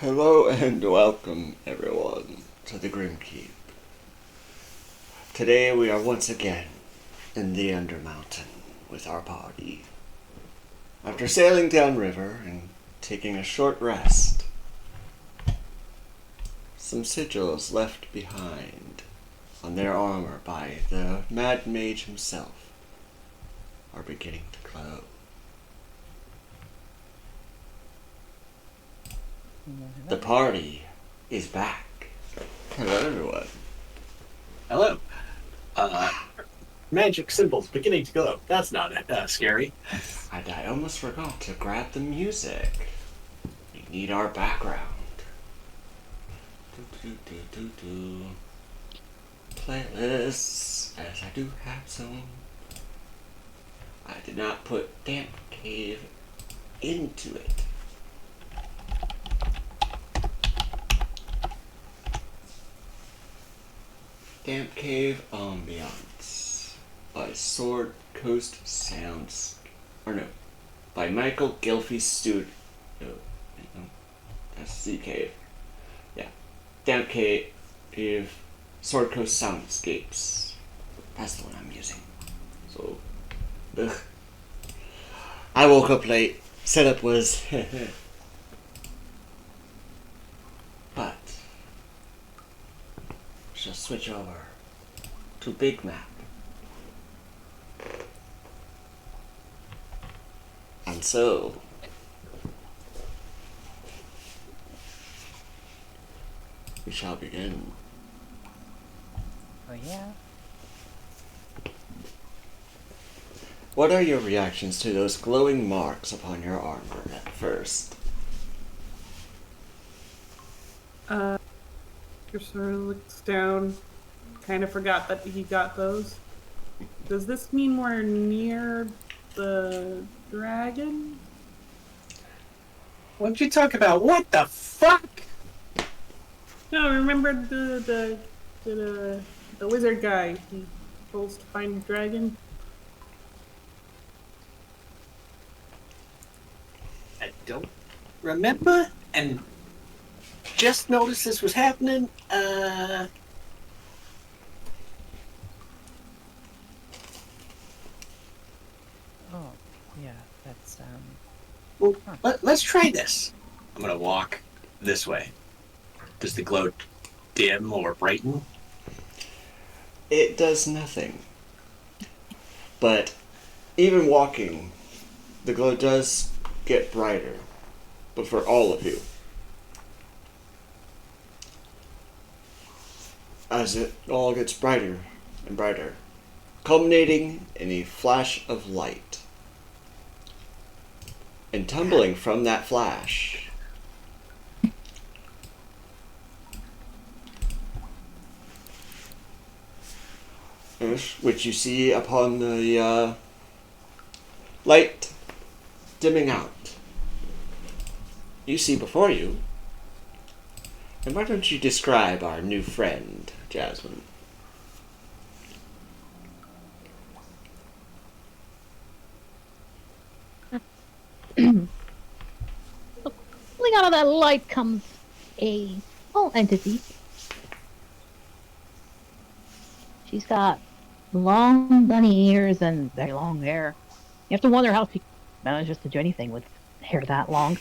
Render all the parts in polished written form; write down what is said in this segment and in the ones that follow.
Hello and welcome, everyone, to the Grim Keep. Today we are once again in the Undermountain with our party. After sailing downriver and taking a short rest, some sigils left behind on their armor by the Mad Mage himself are beginning to glow. The party is back. Hello, everyone. Hello. Magic symbols beginning to glow. That's not scary. And I almost forgot to grab the music. We need our background. Playlists, as I do have some. I did not put Damp Cave into it. Damp Cave Ambiance by Sword Coast Sounds. Or no, by Michael Gilfie Studio. That's Sea Cave. Yeah. Damp Cave Sword Coast Soundscapes. That's the one I'm using. So, ugh. I woke up late. Setup was. But shall switch over to Big Map. And so, we shall begin. Oh yeah? What are your reactions to those glowing marks upon your armor at first? Sort of looks down, kind of forgot that he got those. Does this mean we're near the dragon? What'd you talk about? What the fuck? No, remember the wizard guy. He goes to find the dragon. I don't remember, and just noticed this was happening. Oh, yeah, that's, Well, let's try this. I'm gonna walk this way. Does the glow dim or brighten? It does nothing. But even walking, the glow does get brighter. But for all of you. As it all gets brighter and brighter, culminating in a flash of light. And tumbling from that flash which you see upon the light dimming out. You see before you. And why don't you describe our new friend, Jasmine? Pulling out of that light comes a small entity. She's got long bunny ears and very long hair. You have to wonder how she manages to do anything with hair that long.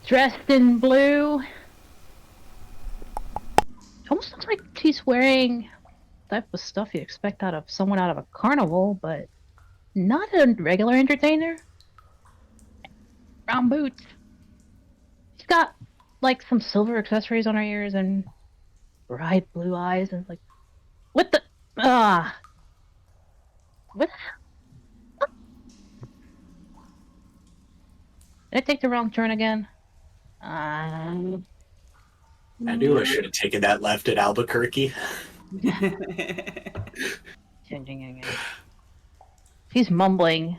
Dressed in blue. Almost looks like she's wearing the type of stuff you expect out of someone out of a carnival, but not a regular entertainer. Brown boots. She's got like some silver accessories on her ears and bright blue eyes, and like, what the? What? Did I take the wrong turn again? I knew I should have taken that left at Albuquerque. She's mumbling.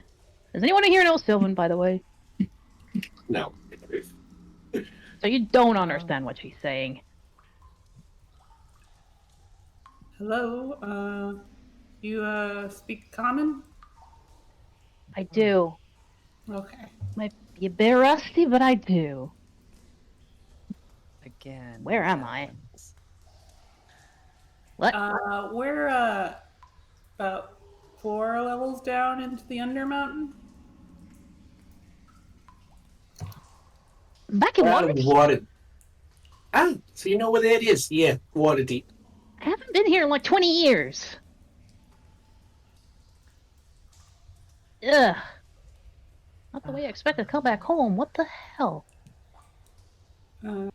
Does anyone here know Sylvan, by the way? No. So you don't understand what she's saying. Hello, you speak common? I do. Okay. Might be a bit rusty, but I do. again. Where am I? What? We're about 4 levels down into the Undermountain. Back in We're out of Waterdeep? water. Ah, so you know where that is? Yeah, Waterdeep. I haven't been here in like 20 years. Ugh. Not the way I expected to come back home. What the hell? I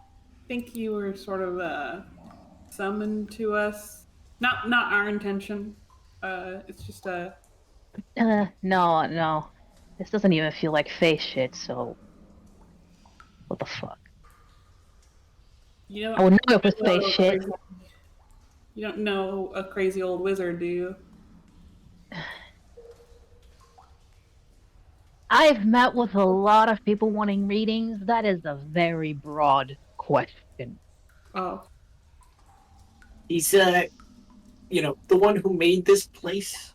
think you were sort of summoned to us. Not our intention. It's just a. No. This doesn't even feel like face shit, so. What the fuck? You I would don't know it was face know shit. you don't know a crazy old wizard, do you? I've met with a lot of people wanting readings. That is a very broad question. Oh, He's, you know, the one who made this place.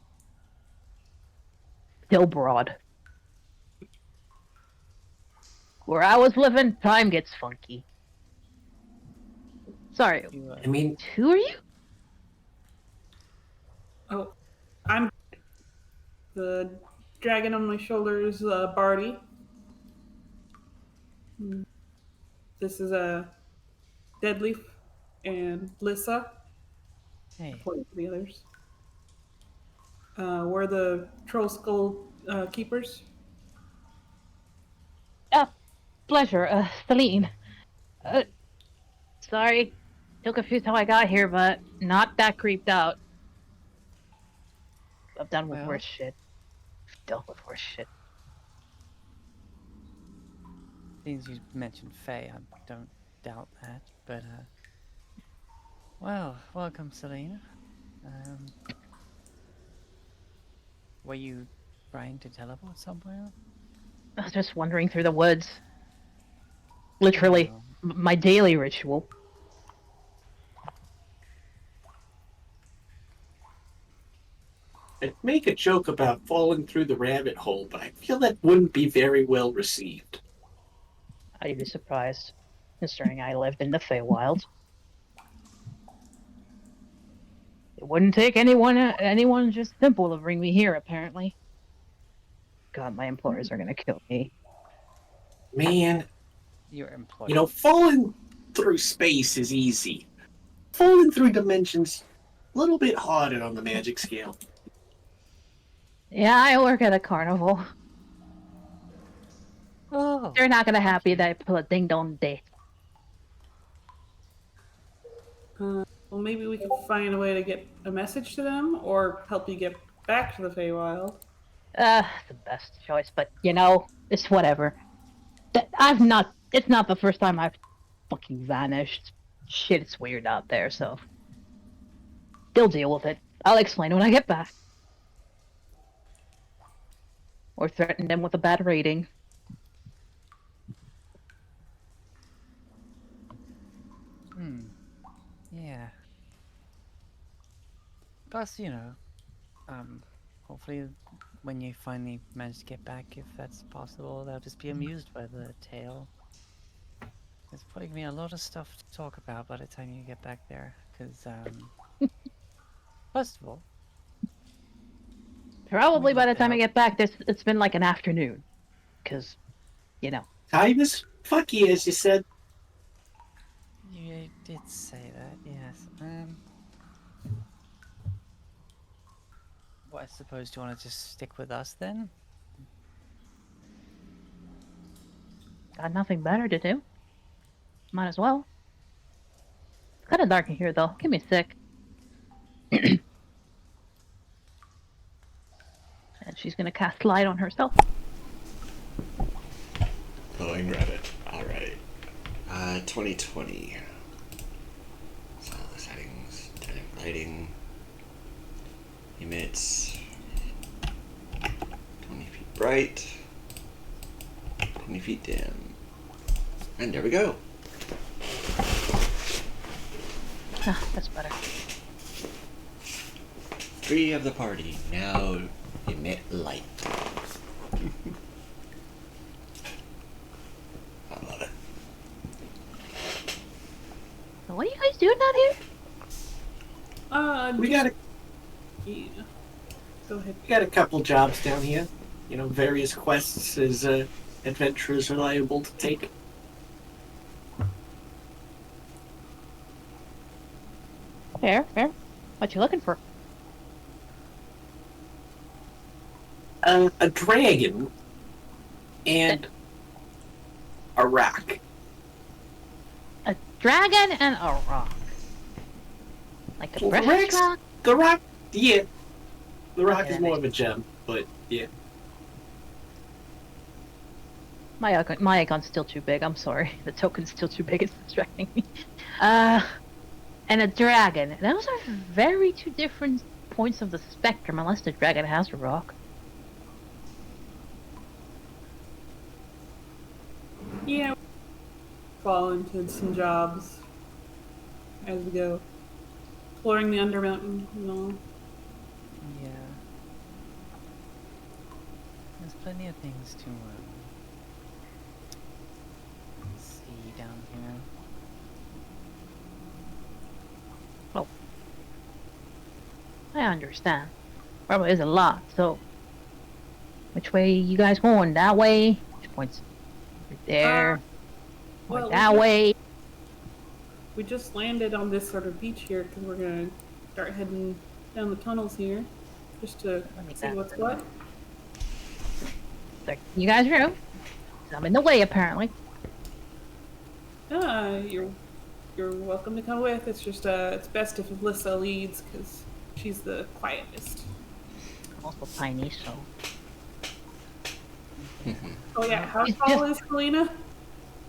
Still broad. Where I was living, time gets funky. Sorry, I mean, who are you? oh, I'm the dragon on my shoulders, Barty. This is a Deadleaf and Lissa, Hey, according to the others. We're the Troll Skull keepers. Pleasure, Celine. Uh, sorry. Still confused how I got here, but not that creeped out. I've done with Well? worse shit. Dealt with worse shit. things you mentioned Faye, I don't doubt that, but, well, welcome, Selena. Were you trying to teleport somewhere? I was just wandering through the woods. Literally, Oh, my daily ritual. I'd make a joke about falling through the rabbit hole, but I feel that wouldn't be very well received. I'd be surprised, considering I lived in the Feywild. It wouldn't take anyone just simple to bring me here, apparently. God, my employers are gonna kill me. Man, your employer. you know, falling through space is easy. Falling through dimensions, a little bit harder on the magic scale. Yeah, I work at a carnival. Oh, They're not gonna happy that I pull a ding-dong date. Well, maybe we could find a way to get a message to them, or help you get back to the Feywild. The best choice, but it's whatever. It's not the first time I've fucking vanished. Shit, it's weird out there, so. They'll deal with it. I'll explain when I get back. Or threaten them with a bad rating. yeah. Plus, hopefully when you finally manage to get back, if that's possible, they'll just be amused by the tale. There's probably gonna be a lot of stuff to talk about by the time you get back there, because, first of all... Probably by the time I out. get back, it's been like an afternoon. Because, Time is fucky, as you said. You did say that, yes. Well, I suppose, do you want to just stick with us then? got nothing better to do. Might as well. It's kind of dark in here, though. Give me a sec. And she's gonna cast light on herself. Glowing rabbit. Alright. 2020. So the settings. Turning lighting. Emits 20 feet bright. 20 feet dim. And there we go. That's better. 3 of the party now emit light. I love it. guys doing down here? We got a Yeah. Go ahead. we got a couple jobs down here. You know, various quests as adventurers are liable to take. Fair. What you looking for? A dragon and a rock. A dragon and a rock. Like a Well, the precious rock's- rock? The rock, yeah. The rock Yeah, is that more makes of a gem, but yeah. My icon's still too big. I'm sorry. The token's still too big. It's distracting me. And a dragon. Those are very two different points of the spectrum, unless the dragon has a rock. Yeah. Fall into some jobs as we go. Exploring the Undermountain and all. Yeah. There's plenty of things to see down here. I understand. Probably is a lot, so... Which way you guys going? That way? Which points? Right there. Well, that way. We just landed on this sort of beach here because we're gonna start heading down the tunnels here, just to see what's what. Like, you guys room. I'm in the way, apparently. You're welcome to come with. It's just it's best if Alyssa leads because she's the quietest. I'm also tiny, so... Oh yeah, how She's tall is Selena?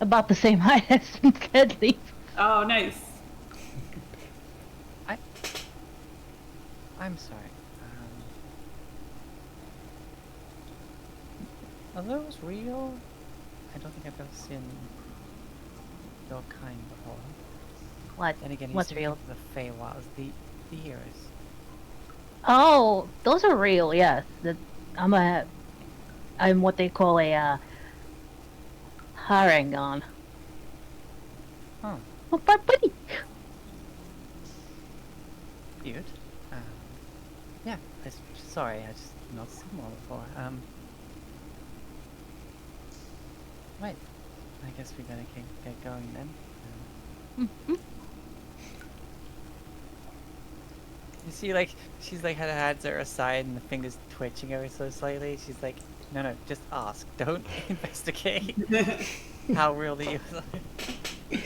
About the same height as Kedley. Oh, nice. I'm sorry. Are those real? I don't think I've ever seen your kind before. What? And again, What's he's real? The Feywilds, the ears. Oh, those are real, yes. I'm what they call a, Harangon. Oh, Oh, buddy. cute. Yeah, sorry, I just not seen one before. Right. I guess we better get going then. You see, like, she's like, her hands are aside and the fingers twitching ever so slightly. She's like, no, just ask. Don't investigate how real the ears are.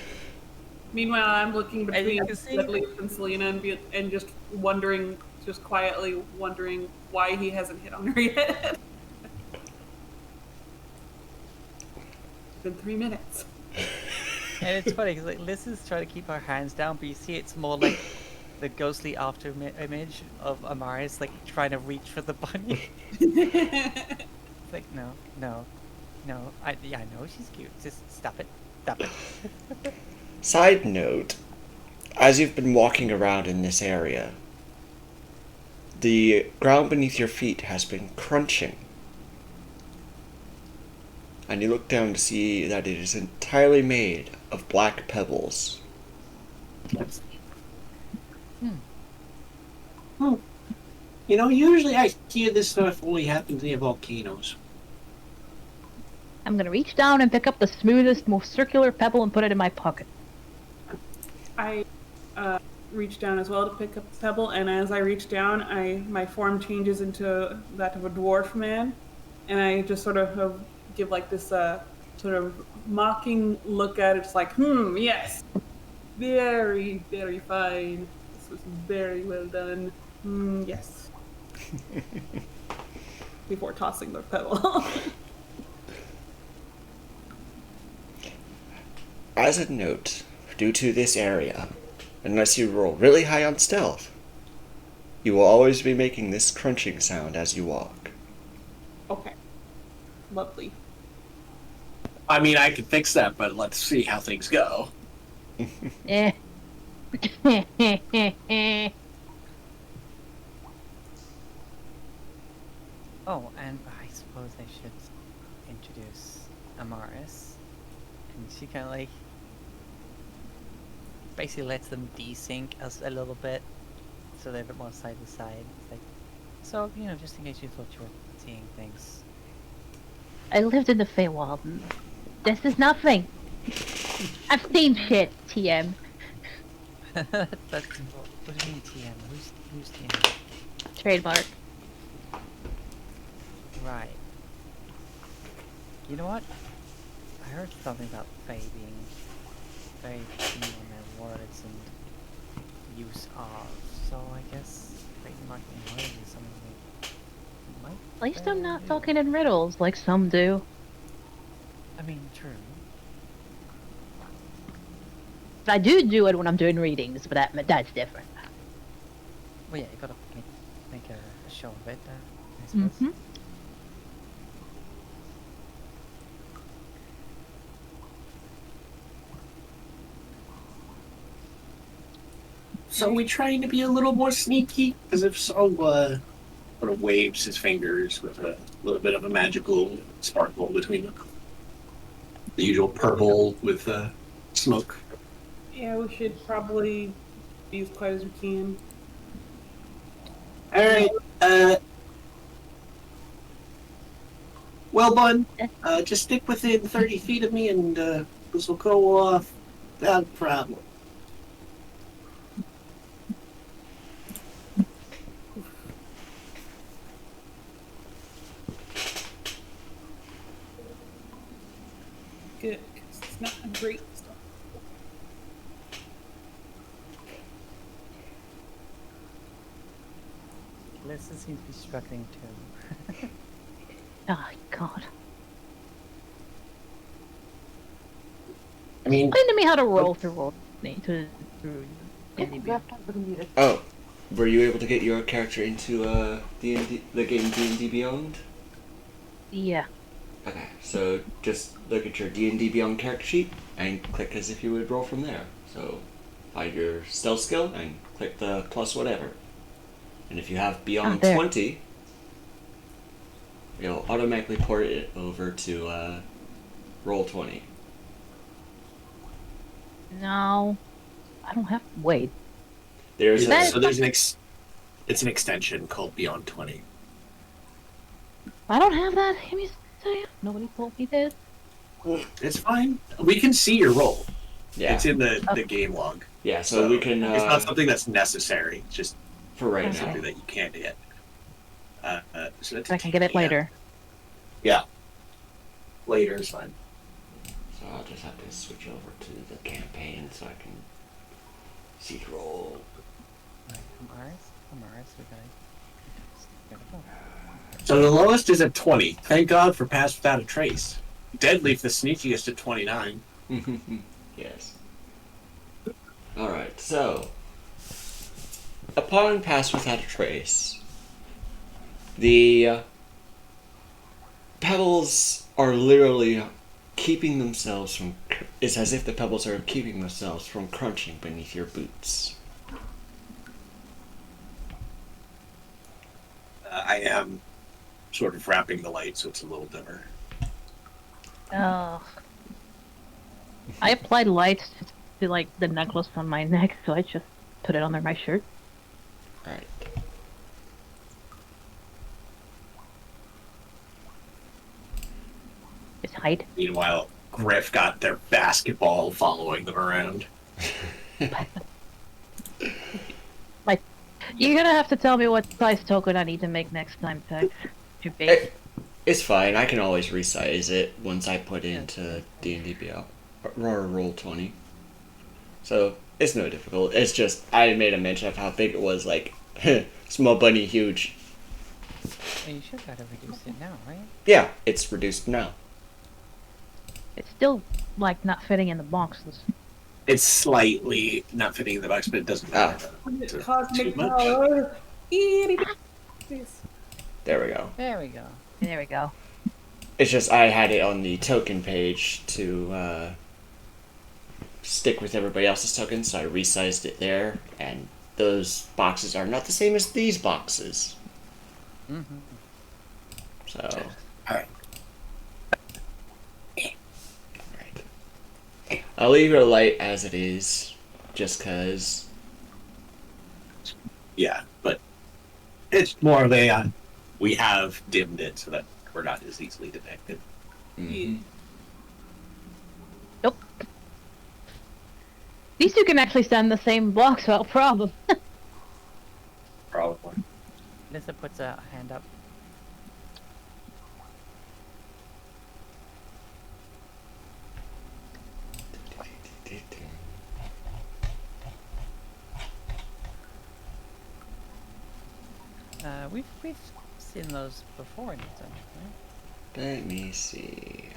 Meanwhile, I'm looking And you between can see- Leaf and Selena and just wondering, just quietly wondering why he hasn't hit on her yet. It's been 3 minutes. And it's funny because like Liz is trying to keep her hands down, but you see it's more like the ghostly after image of Amaris like trying to reach for the bunny. It's like no. I know she's cute. Just stop it. Side note, as you've been walking around in this area, the ground beneath your feet has been crunching. And you look down to see that it is entirely made of black pebbles. You know, usually I hear this stuff only happens near volcanoes. I'm gonna reach down and pick up the smoothest, most circular pebble and put it in my pocket. I reach down as well to pick up the pebble, and as I reach down, my form changes into that of a dwarf man, and I just sort of give like this sort of mocking look at it, just like, yes, very, very fine. This was very well done. Yes. Before tossing the pebble. As a note, due to this area, unless you roll really high on stealth, you will always be making this crunching sound as you walk. Okay. Lovely. I mean, I could fix that, but let's see how things go. Eh. Oh, and I suppose I should introduce Amaris. And she kind of like basically lets them desync us a little bit, so they're a bit more side to side. It's like, so just in case you thought you were seeing things. I lived in the Feywild. And this is nothing. I've seen shit, TM. That's what do you mean TM? Who's TM? Trademark. Right. You know what? I heard something about Fae being very keen on their words and use of, so I guess trademarking words is something they might. At least I'm not do. talking in riddles like some do. I mean, true. I do it when I'm doing readings, but that's different. Well, yeah, you gotta make a show of it, I suppose. Mm-hmm. So are we trying to be a little more sneaky? Because if so, sort of waves his fingers with a little bit of a magical sparkle between them. The usual purple with smoke. Yeah, we should probably be as quiet as we can. All right. Well, Bun, just stick within 30 feet of me, and this will go off without a problem. Good, 'cause it's not a great start. Alyssa seems to be struggling too. Oh, God. I mean, Explain to me how to roll through D&D. Oh, were you able to get your character into D&D, the game D&D Beyond? Yeah. Okay, so just look at your D&D Beyond character sheet and click as if you would roll from there. So find your stealth skill and click the plus whatever. And if you have Beyond there. 20, it'll automatically port it over to roll 20. No. I don't have. Wait. There's a, so there's it's an extension called Beyond 20. I don't have that. Give me a second. Nobody told me this. It's fine. We can see your roll. yeah, It's in the game log. yeah. So we can It's not something that's necessary. It's just for right Okay. now. something that you can't get. So that's I can get it later. Yeah. Later is fine. So I'll just have to switch over to the campaign so I can see the roll. Right, from ours, we gotta go. So the lowest is at 20. Thank God for Pass Without a Trace. Deadleaf, the sneakiest, at 29. Yes. Alright, so upon Pass Without a Trace, the pebbles are literally keeping themselves from. It's as if the pebbles are keeping themselves from crunching beneath your boots. I am sort of wrapping the light, so it's a little dimmer. Oh. I applied lights to like the necklace on my neck, so I just put it under my shirt. Alright. Just hide. Meanwhile, Griff got their basketball following them around. You're gonna have to tell me what size token I need to make next time, Tex. Too big. It's fine. I can always resize it once I put into D&D Beyond or roll 20. So it's no difficult. It's just I made a mention of how big it was. Like small bunny, huge. And you should gotta reduce it now, right? Yeah, it's reduced now. It's still like not fitting in the boxes. It's slightly not fitting in the box, but it doesn't matter. Too Cosmic much. power. Itty bitty. There we go. There we go. There we go. It's just I had it on the token page to stick with everybody else's tokens, so I resized it there, and those boxes are not the same as these boxes. Mm-hmm. So, Alright. I'll leave your light as it is, just cause. Yeah, but it's more of a we have dimmed it so that we're not as easily detected. Mhm. Nope. These two can actually stand the same blocks without problem. Probably. Lissa puts a hand up. We've seen those before in the dungeon, right? Let me see.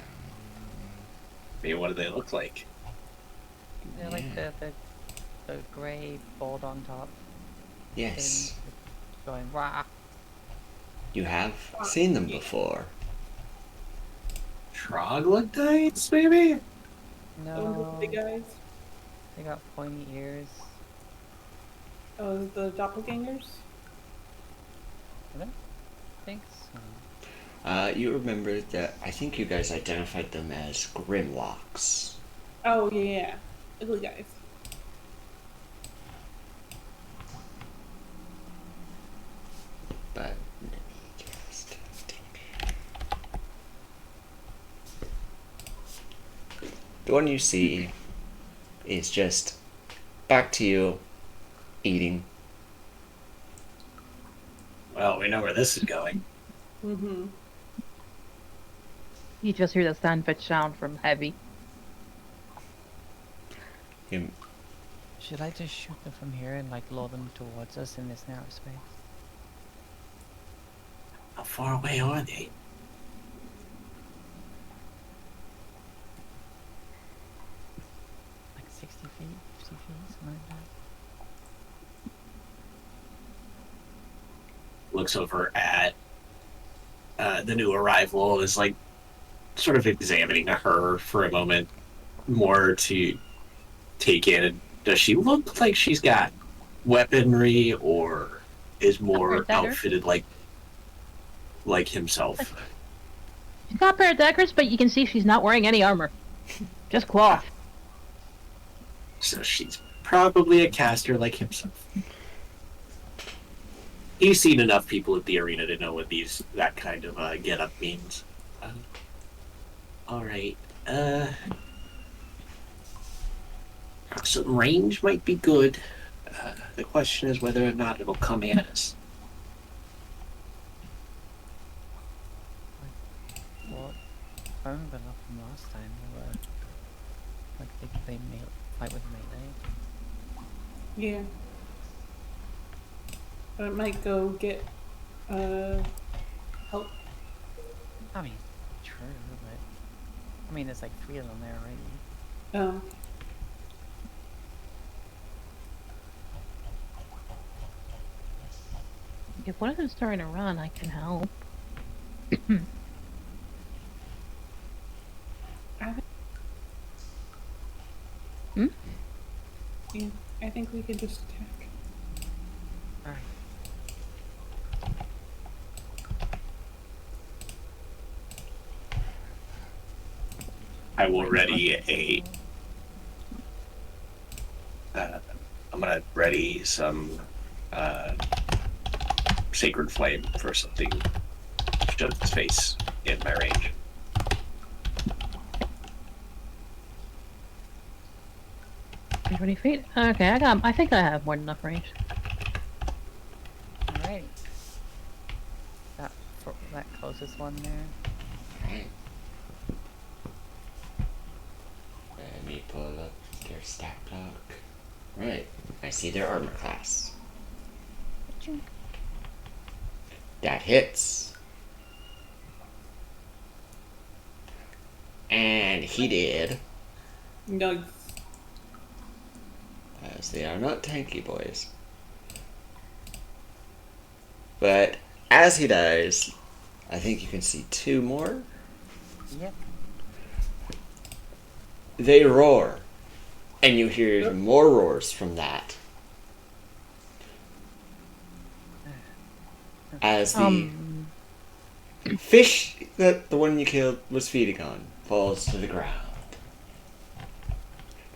I mean, what do they look like? They're like Yeah. the grey board on top Yes, thing going rah. you have seen them before. Troglodytes, maybe? No, Big guys. they got pointy ears. Oh, the doppelgangers. I don't think so. You remember that I think you guys identified them as Grimlocks. Oh yeah. Ugly guys. But let me just the one you see is just back to you eating. Well, we know where this is going. Mm-hmm. You just hear the sandwich sound from Heavy. You, Should I just shoot them from here and like lure them towards us in this narrow space? How far away are they? Like 60 feet, 50 feet, something like that. Looks over at the new arrival, is like sort of examining her for a moment more to take in. Does she look like she's got weaponry or is more dagger. outfitted like himself? She's got a pair of daggers, but you can see she's not wearing any armor. Just cloth. So she's probably a caster like himself. He's seen enough people at the arena to know what that kind of get-up means. Alright. Some range might be good. The question is whether or not it'll come at us. Well, I remember enough from last time. They were like they fight with melee. Yeah. But it might go get help. I mean, true, but I mean, there's like 3 of them there already. Oh. If one of them's starting to run, I can help. Yeah, I think we could just attack. Alright. I will ready I'm gonna ready some sacred flame for something to shove its face in my range. And 20 feet? Okay, I think I have more than enough range. Alright. That closest one there. right. Let me pull up their stat block. Right. I see their armor class. That hits. And he did. No. As they are not tanky boys. But as he dies, I think you can see 2 more. Yep. They roar. And you hear more roars from that. As the fish that the one you killed was feeding on falls to the ground.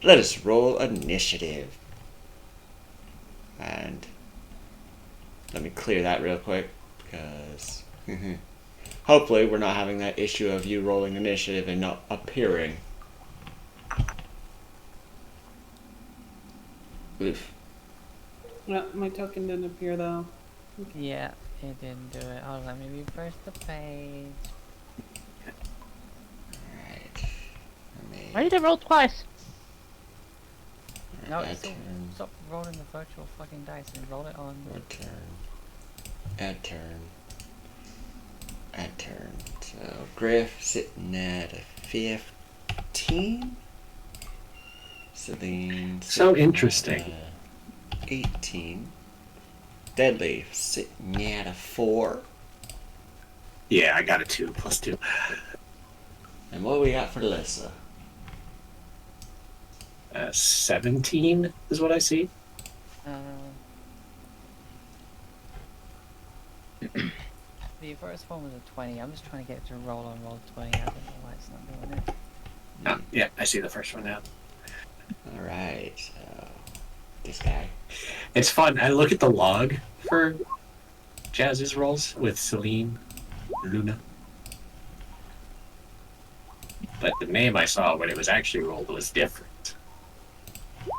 Let us roll initiative. And let me clear that real quick, because hopefully we're not having that issue of you rolling initiative and not appearing. Oof. No, my token didn't appear though. Yeah, it didn't do it. Oh, let me refresh the page. Alright. Why did I roll twice? No, Add stop, turn. stop rolling the virtual fucking dice and roll it on. Add turn. Add turn. Add turn. So Griff sitting at a 15. Celine. So sitting interesting. at a 18. Deadly sitting at a 4. Yeah, I got a 2 plus 2. And what we got for Alyssa? 17 is what I see. The first one was a 20. I'm just trying to get it to roll on roll 20. I don't know why it's not doing it. Oh, yeah, I see the first one now. Alright, so this guy. It's fun. I look at the log for Jazz's rolls with Celine, Luna. But the name I saw when it was actually rolled was different.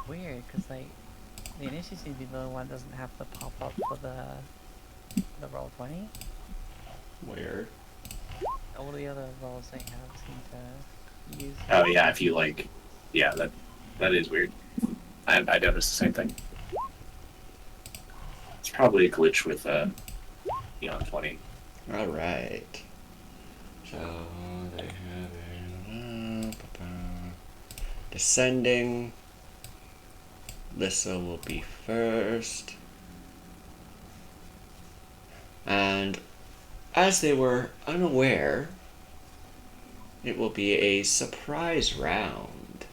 Weird, because like the initiative below one doesn't have the pop up for the roll 20. Weird. All the other rolls they have seem to use. Oh yeah, if you like, yeah, that is weird. I noticed the same thing. It's probably a glitch with Neon 20. Alright. So they have it. Descending. Lissa will be first. And as they were unaware, it will be a surprise round.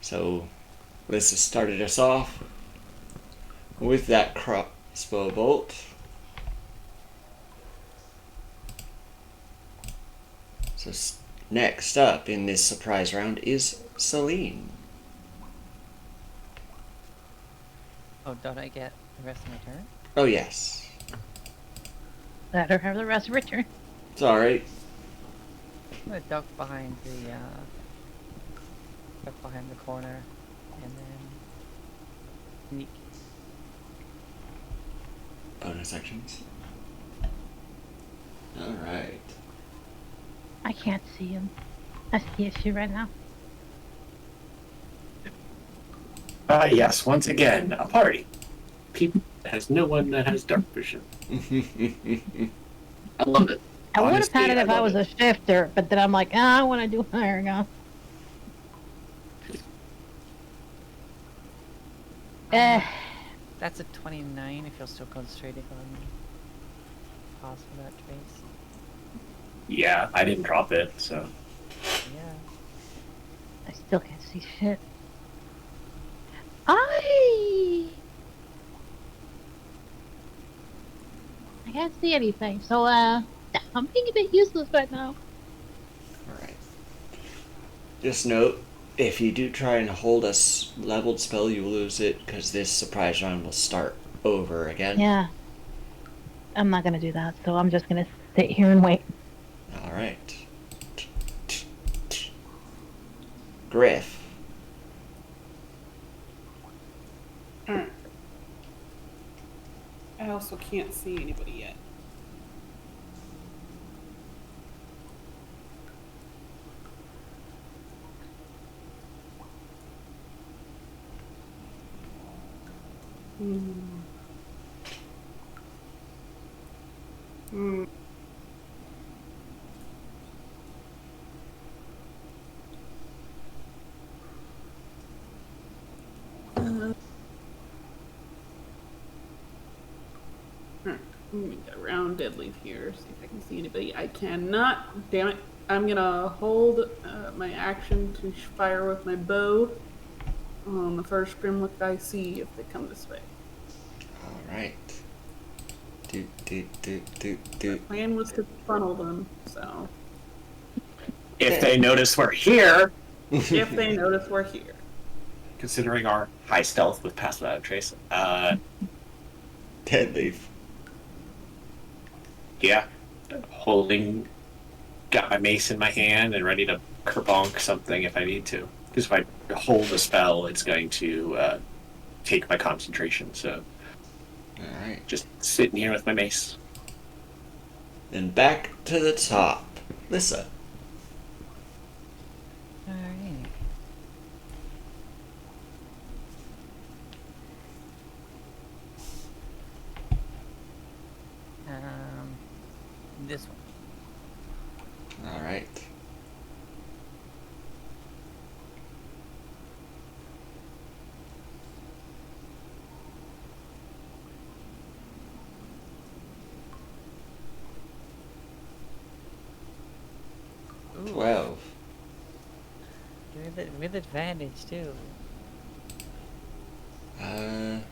So Lissa started us off with that crossbow bolt. So next up in this surprise round is Celine. Oh, don't I get the rest of my turn? Oh yes. Let her have the rest of her turn. Sorry. I'm gonna duck behind the corner, and then sneak. Bonus actions. Alright. I can't see him. That's the issue right now. Yes, once again, a party. People has no one that has dark vision. I love it. I would have Honestly, had it if I love was it. a shifter, but then I'm like, I want to do there we go. That's a 29 if you're still concentrating on pass for that trace. Yeah, I didn't drop it, so. Yeah. I still can't see shit. I can't see anything, so I'm being a bit useless right now. Alright. Just note, if you do try and hold a leveled spell, you lose it, because this surprise round will start over again. Yeah. I'm not gonna do that, so I'm just gonna sit here and wait. Alright. Griff. Alright. I also can't see anybody yet. Let me get around Deadleaf here, see if I can see anybody. I cannot. Damn it. I'm gonna hold my action to fire with my bow on the first Grimlock I see if they come this way. Alright. Do. Plan was to funnel them, so If they notice we're here, if they notice we're here. considering our high stealth with pass without a trace. Deadly. Yeah, got my mace in my hand and ready to kerbonk something if I need to. Because if I hold a spell, it's going to take my concentration. So, Alright. just sitting here with my mace. Then back to the top. Lissa. Alright. This one. Alright. Ooh, 12. with advantage too. It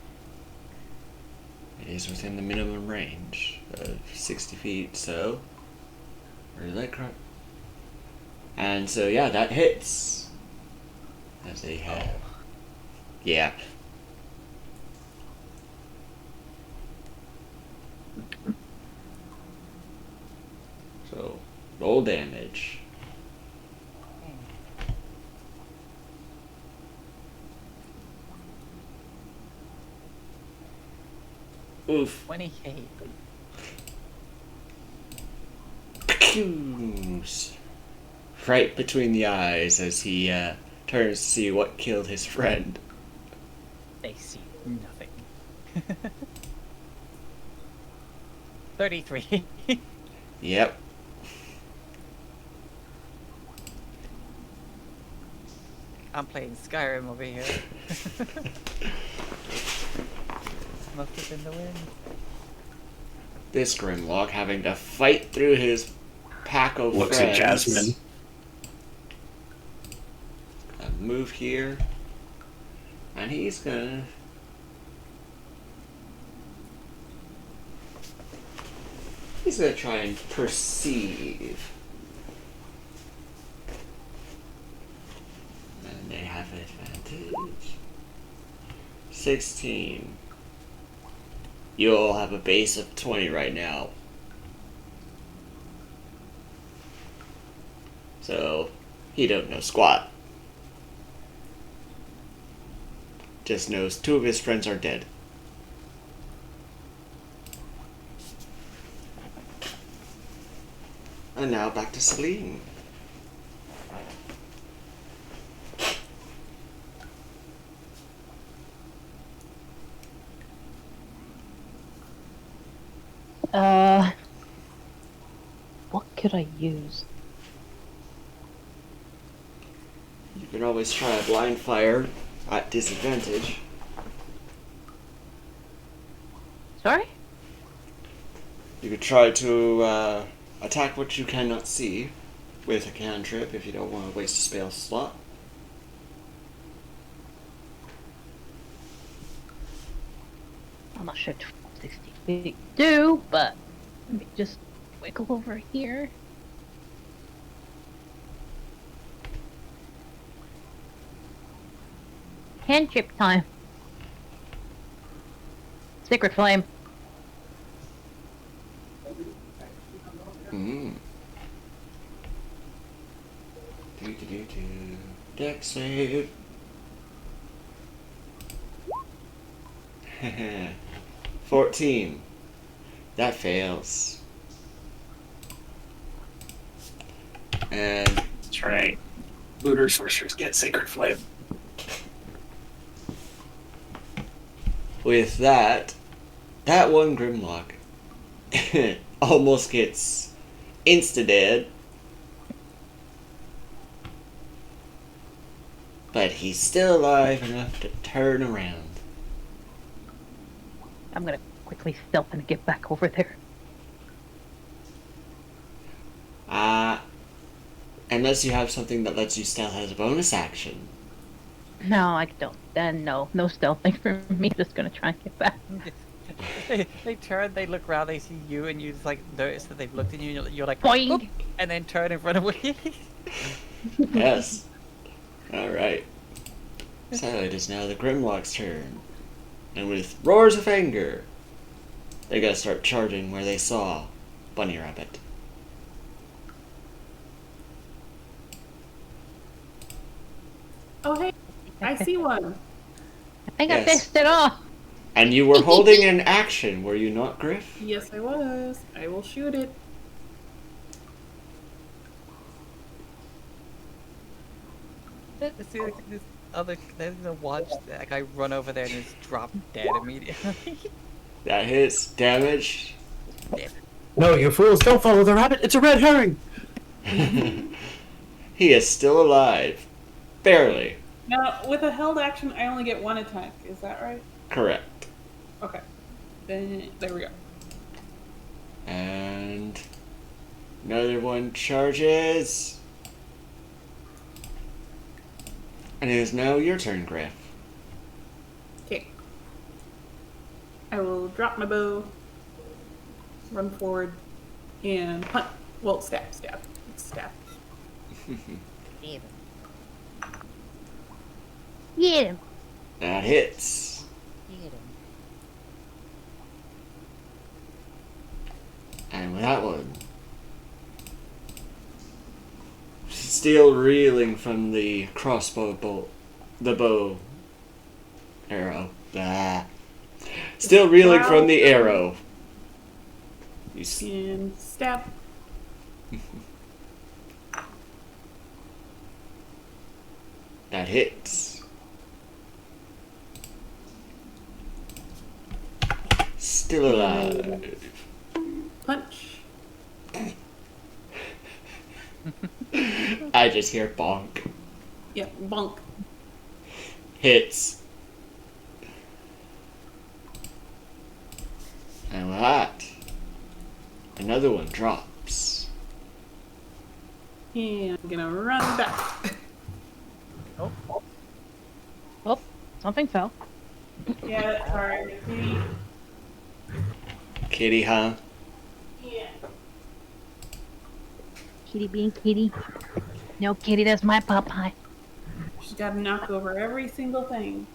is within the minimum range of 60 feet, so. Where did that crap? And so, yeah, that hits. As they have. Yeah. So, roll damage. Oof. 28. Right between the eyes as he turns to see what killed his friend. They see nothing. 33. Yep. I'm playing Skyrim over here. Must have been the wind. This Grimlock having to fight through his pack of Looks friends. at Jasmine. Gonna move here. And he's gonna... He's gonna try and perceive. And they have advantage. 16. You all have a base of 20 right now. So, he don't know squat. Just knows 2 of his friends are dead. And now back to Celine. What could I use? You can always try a blind fire at disadvantage. Sorry? You could try to attack what you cannot see with a cantrip if you don't want to waste a spell slot. I'm not sure 60 feet do, but let me just wiggle over here. Cantrip time. Sacred flame. Dex save. 14. That fails. And That's right. Looter sorcerers get sacred flame. with that one Grimlock almost gets insta-dead. But he's still alive enough to turn around. I'm gonna quickly stealth and get back over there. Unless you have something that lets you stealth as a bonus action. No, I don't. Then no stealthing for me. Just gonna try and get back. They turn, they look around, they see you, and you just like notice that they've looked at you, and you're like, Boing! "Oop," and then turn and run away. Yes. Alright. So it is now the Grimlock's turn. And with roars of anger, they gotta start charging where they saw Bunny Rabbit. Oh, hey, I see one. I think I Yes. fixed it all. And you were holding an action, were you not, Griff? Yes, I was. I will shoot it. See, like, this other, they're gonna watch that guy run over there and just drop dead immediately. That hits. Damage. No, you fools! Don't follow the rabbit. It's a red herring. He is still alive. Barely. Now, with a held action, I only get one attack. Is that right? Correct. Okay. Then there we go. And another one charges. And it is now your turn, Griff. Okay. I will drop my bow, run forward, and punt. Well, stab. It's stab. Get him. Get him. That hits. Get him. And with that one, still reeling from the crossbow bolt, the bow arrow. Blah. Still reeling from the arrow. You And stab. That hits. Still alive. Punch. I just hear bonk. Yeah, bonk. Hits. And with that, another one drops. And I'm gonna run back. Oh, something fell. Yeah, sorry. Kitty, huh? Yeah. Kitty being kitty. No, kitty, that's my Popeye. She's got to knock over every single thing.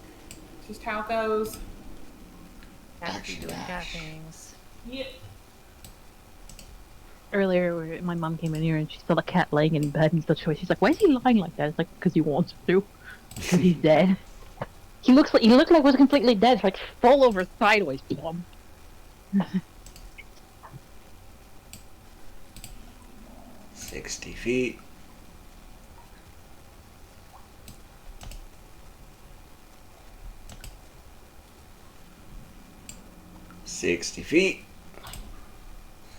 It's just how it goes. Gotta be Action doing cat dash. things. Yep. Earlier, my mom came in here and she saw the cat laying in bed and such. She's like, "Why is he lying like that?" It's like, "Because he wants to. Because he's dead." He looked like he was completely dead. It's like fall over sideways. Plum. 60 feet. $60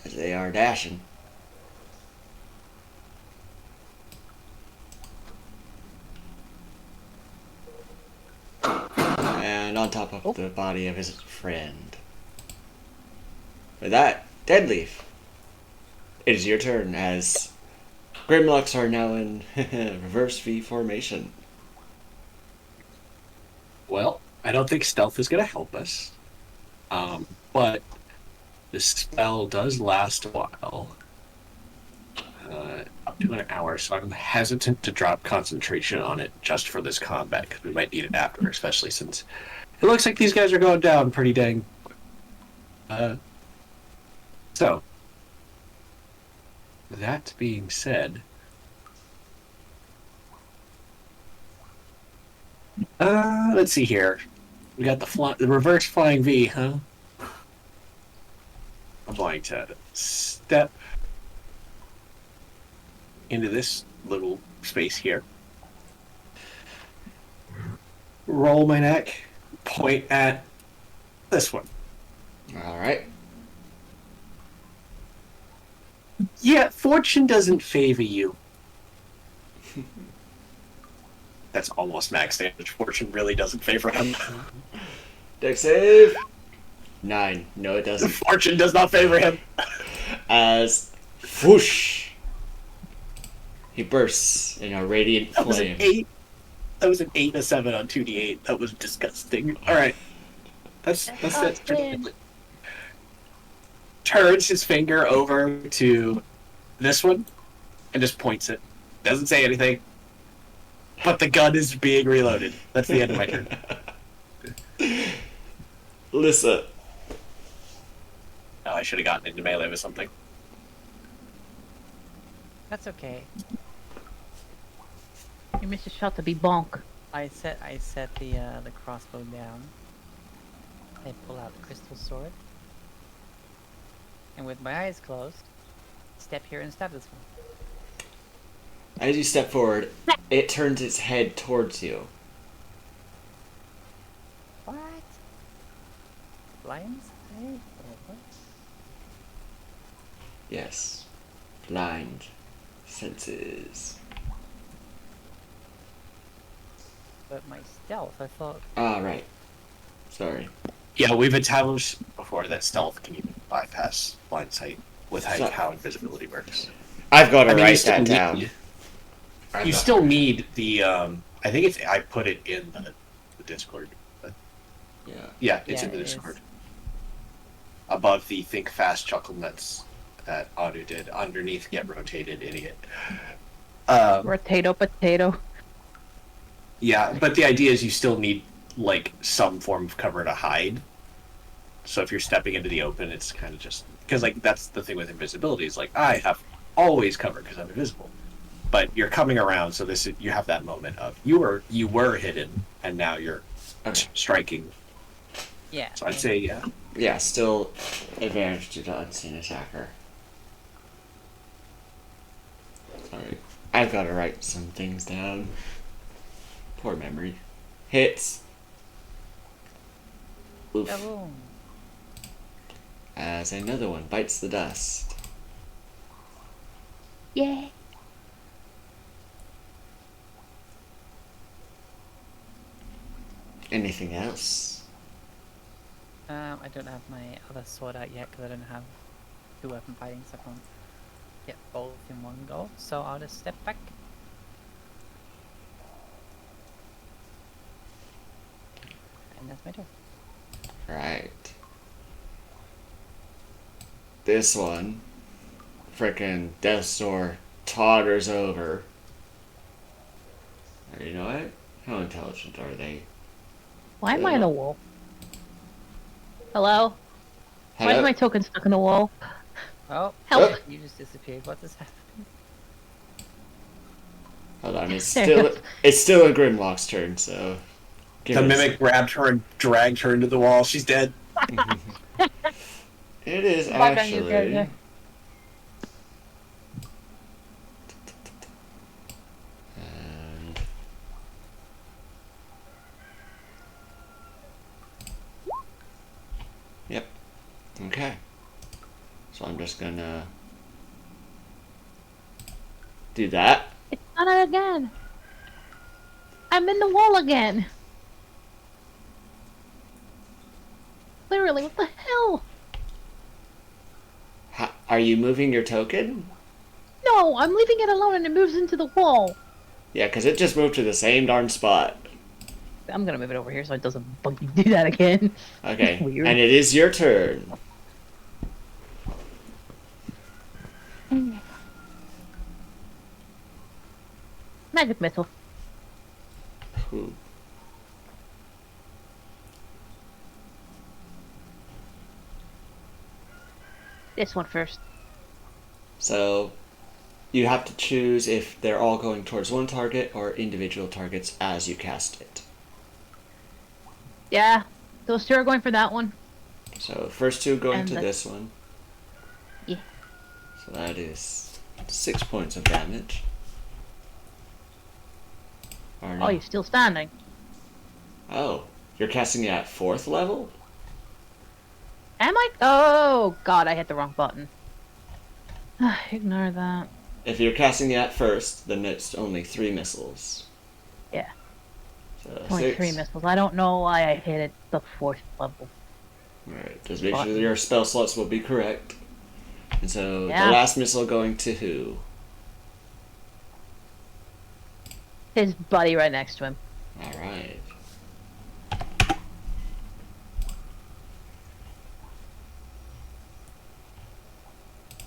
as they are dashing. And on top of the body of his friend. With that, Deadleaf, it is your turn as Grimlocks are now in reverse V formation. Well, I don't think stealth is going to help us. But this spell does last a while. Up to an hour, so I'm hesitant to drop concentration on it just for this combat, because we might need it after, especially since it looks like these guys are going down pretty dang. So, that being said, let's see here. We got the reverse flying V, huh? I'm going to step into this little space here. Roll my neck, point at this one. Alright. Yeah, fortune doesn't favor you. That's almost max damage. Fortune really doesn't favor him. Dex save. 9. No, it doesn't. Fortune does not favor him. As whoosh, he bursts in a radiant That was an flame. 8. That was an 8 and a 7 on 2d8. That was disgusting. Alright. That's it. Turns his finger over to this one and just points it. Doesn't say anything. but the gun is being reloaded. That's the end of my turn. Lissa. Oh, I should have gotten into melee with something. That's okay. You missed a shot to be bonk. I set the crossbow down. I pull out the crystal sword. And with my eyes closed, step here and stab this one. As you step forward, it turns its head towards you. What? Lions? Hey, or what? Yes. Blind senses. But my stealth, I thought. Ah, right. Sorry. Yeah, we've established before that stealth can even bypass blind sight with how invisibility works. I've got to I mean, write that down. You still need the. I think it's. I put it in the Discord. But Yeah. It's Yeah, in the it is. Discord. Above the think fast chuckle nuts that Anu did. Underneath get rotated, idiot. Potato, potato. Yeah, but the idea is you still need like some form of cover to hide. So if you're stepping into the open, it's kind of just because like that's the thing with invisibility is like I have always cover because I'm invisible, but you're coming around, so you have that moment of you were hidden and now you're striking. Yeah. So I'd say yeah. Yeah, still advantage to the unseen attacker. Sorry. I've got to write some things down. Poor memory. Hits. Oof. Kaboom. As another one bites the dust. Yeah. Anything else? I don't have my other sword out yet because I don't have two weapon fighting, so I can't get both in one go. So I'll just step back. And that's my turn. Right. This one, frickin' Death's Door totters over. You know what? How intelligent are they? Why am I in a wall? Hello? Why Hello? is my token stuck in the wall? Oh, Help. you just disappeared. What just happened? Hold on, it's There still it goes. it's still a Grimlock's turn, so give The it a mimic grabbed her and dragged her into the wall. She's dead. It is Bye, Ben, you're actually. good, And yep. Okay. So I'm just gonna do that. It's done it again. I'm in the wall again. Literally, what the hell? Are you moving your token? No, I'm leaving it alone and it moves into the wall. Yeah, because it just moved to the same darn spot. I'm gonna move it over here so it doesn't bug you do that again. Okay. Weird. And it is your turn. Magic missile. Ooh. This one first. So you have to choose if they're all going towards one target or individual targets as you cast it. Yeah, those two are going for that one. So first two going And to the- this one. Yeah. So that is 6 points of damage. Or no. Oh, you're still standing. Oh, you're casting it at 4th level? Am I? Oh, God, I hit the wrong button. Ignore that. If you're casting it at first, then it's only 3 missiles. Yeah. So Only 6. 3 missiles. I don't know why I hit it the 4th level. Alright, just make sure that your spell slots will be correct. And so Yeah. the last missile going to who? His buddy right next to him. Alright.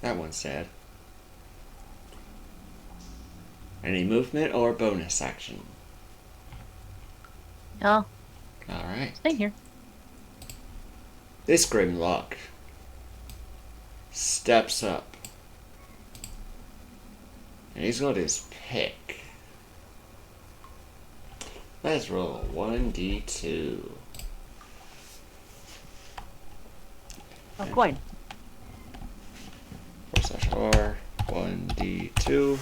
That one's dead. Any movement or bonus action? Oh, Alright. stay here. This Grimlock steps up. And he's got his pick. Let's roll 1d2. Oh, coin. 4/R, 1d2.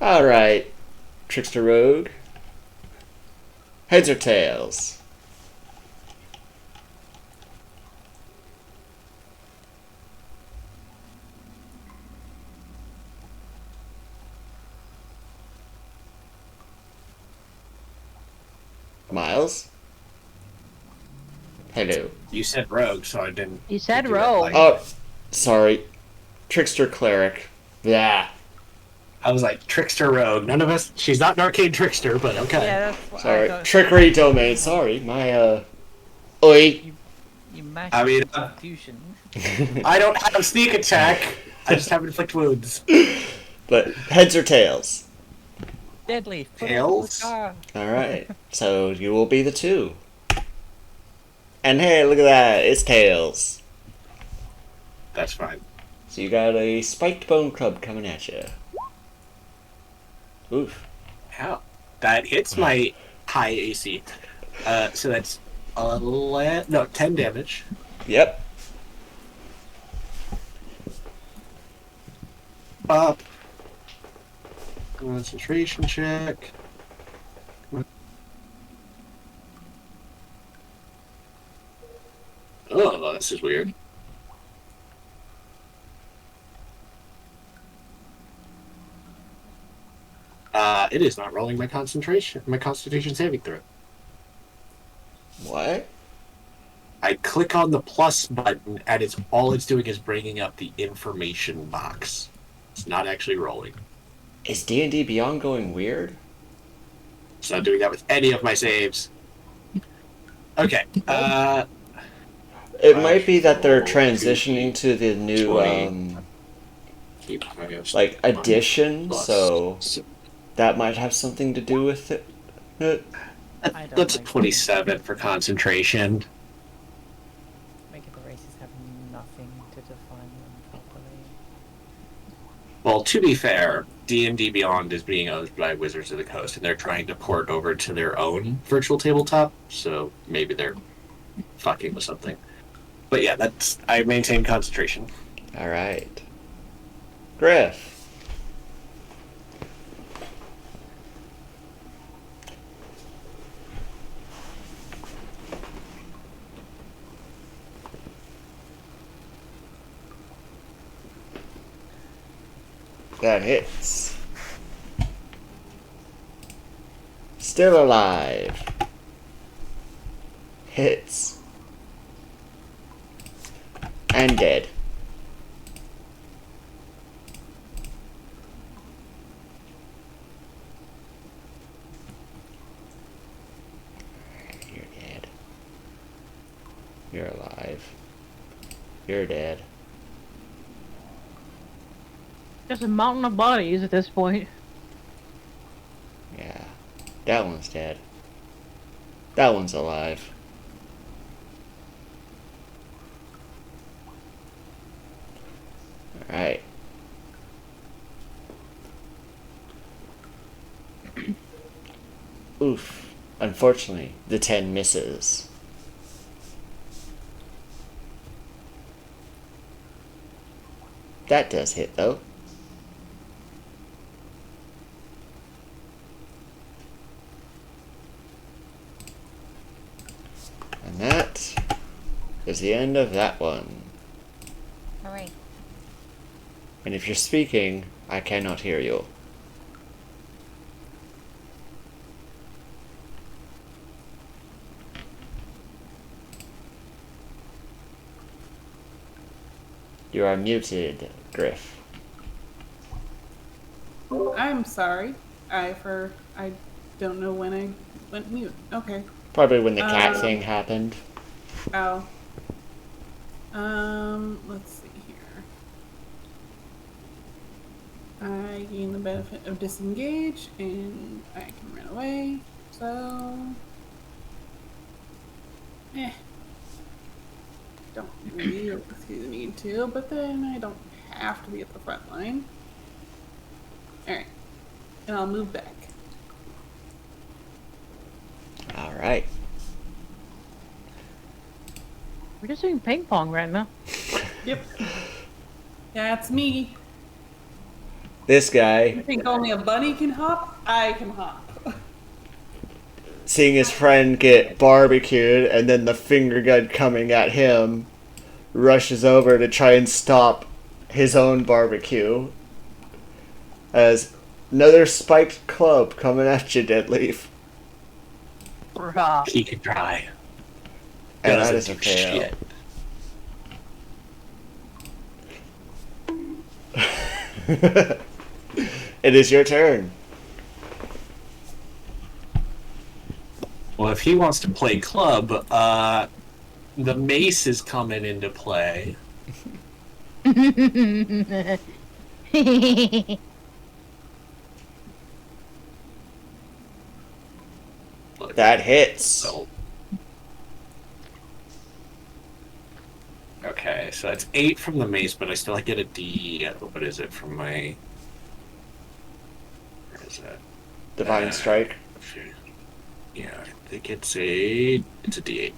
Alright, Trickster Rogue. Heads or tails? Miles? Hello. You said rogue, so I didn't. You said do that rogue. like- Oh, sorry. Trickster Cleric. Yeah. I was like, trickster rogue. None of us. She's not an arcane trickster, but okay. Yeah, that's what I Sorry. thought. Trickery domain. Sorry. My, Oi. You mashed I mean, Constitution. I don't have sneak attack. I just have inflict wounds. But heads or tails? Deadly. Tails? Alright. So you will be the 2. And hey, look at that. It's tails. That's fine. So you got a spiked bone club coming at you. Oof. How? That hits my high AC. So that's 10 damage. Yep. Up. Concentration check. Oh, this is weird. It is not rolling my constitution saving throw. What? I click on the plus button, and all it's doing is bringing up the information box. It's not actually rolling. Is D&D Beyond going weird? It's not doing that with any of my saves. Okay. It might be that they're transitioning to the new, 20. like, addition, Plus. so that might have something to do with it. I don't That's like 27 for concentration. Magical races have nothing to define them properly. Well, to be fair, D&D Beyond is being owned by Wizards of the Coast, and they're trying to port over to their own virtual tabletop, so maybe they're fucking with something. But yeah, I maintain concentration. Alright. Griff. That hits. Still alive. Hits. And dead. You're dead. You're alive. You're dead. Just a mountain of bodies at this point. Yeah. That one's dead. That one's alive. Alright. Oof. Unfortunately, the 10 misses. That does hit, though. And that is the end of that one. Alright. And if you're speaking, I cannot hear you. You are muted, Griff. I'm sorry. I don't know when I went mute. Okay. Probably when the cat thing happened. Oh. Let's see here. I gain the benefit of disengage, and I can run away. So, don't really need to, but then I don't have to be at the front line. All right, and I'll move back. All right. We're just doing ping pong right now. Yep, that's me. This guy, You think only a bunny can hop? I can hop. seeing his friend get barbecued and then the finger gun coming at him, rushes over to try and stop his own barbecue. As another spiked club coming at you, Deadleaf. Bruh. He can try. And that Doesn't is a do fail. shit. It is your turn. Well, if he wants to play club, the mace is coming into play. That hits. So, okay, so that's 8 from the mace, but I still get a D. What is it from my? Where is that? Divine Strike. Yeah, I think it's a D8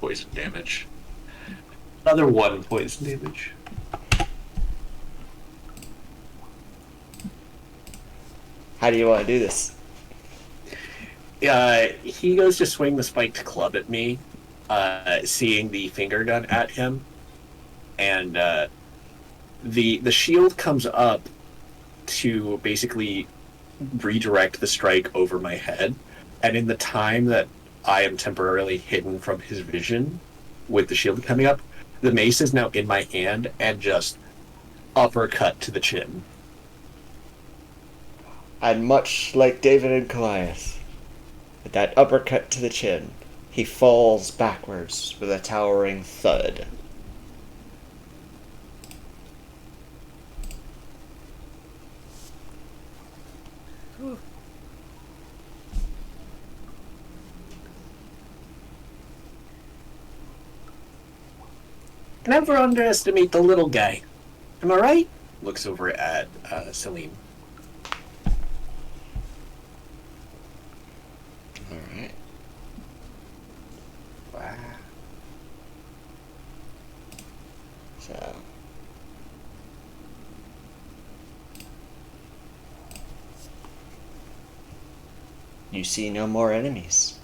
poison damage. Another 1 poison damage. How do you want to do this? He goes to swing the spiked club at me, seeing the finger gun at him, and the shield comes up to basically redirect the strike over my head, and in the time that I am temporarily hidden from his vision with the shield coming up, the mace is now in my hand and just uppercut to the chin. And much like David and Goliath, with that uppercut to the chin, he falls backwards with a towering thud. Ooh. Never underestimate the little guy. Am I right? Looks over at Celine. Alright. Wow. So. You see no more enemies.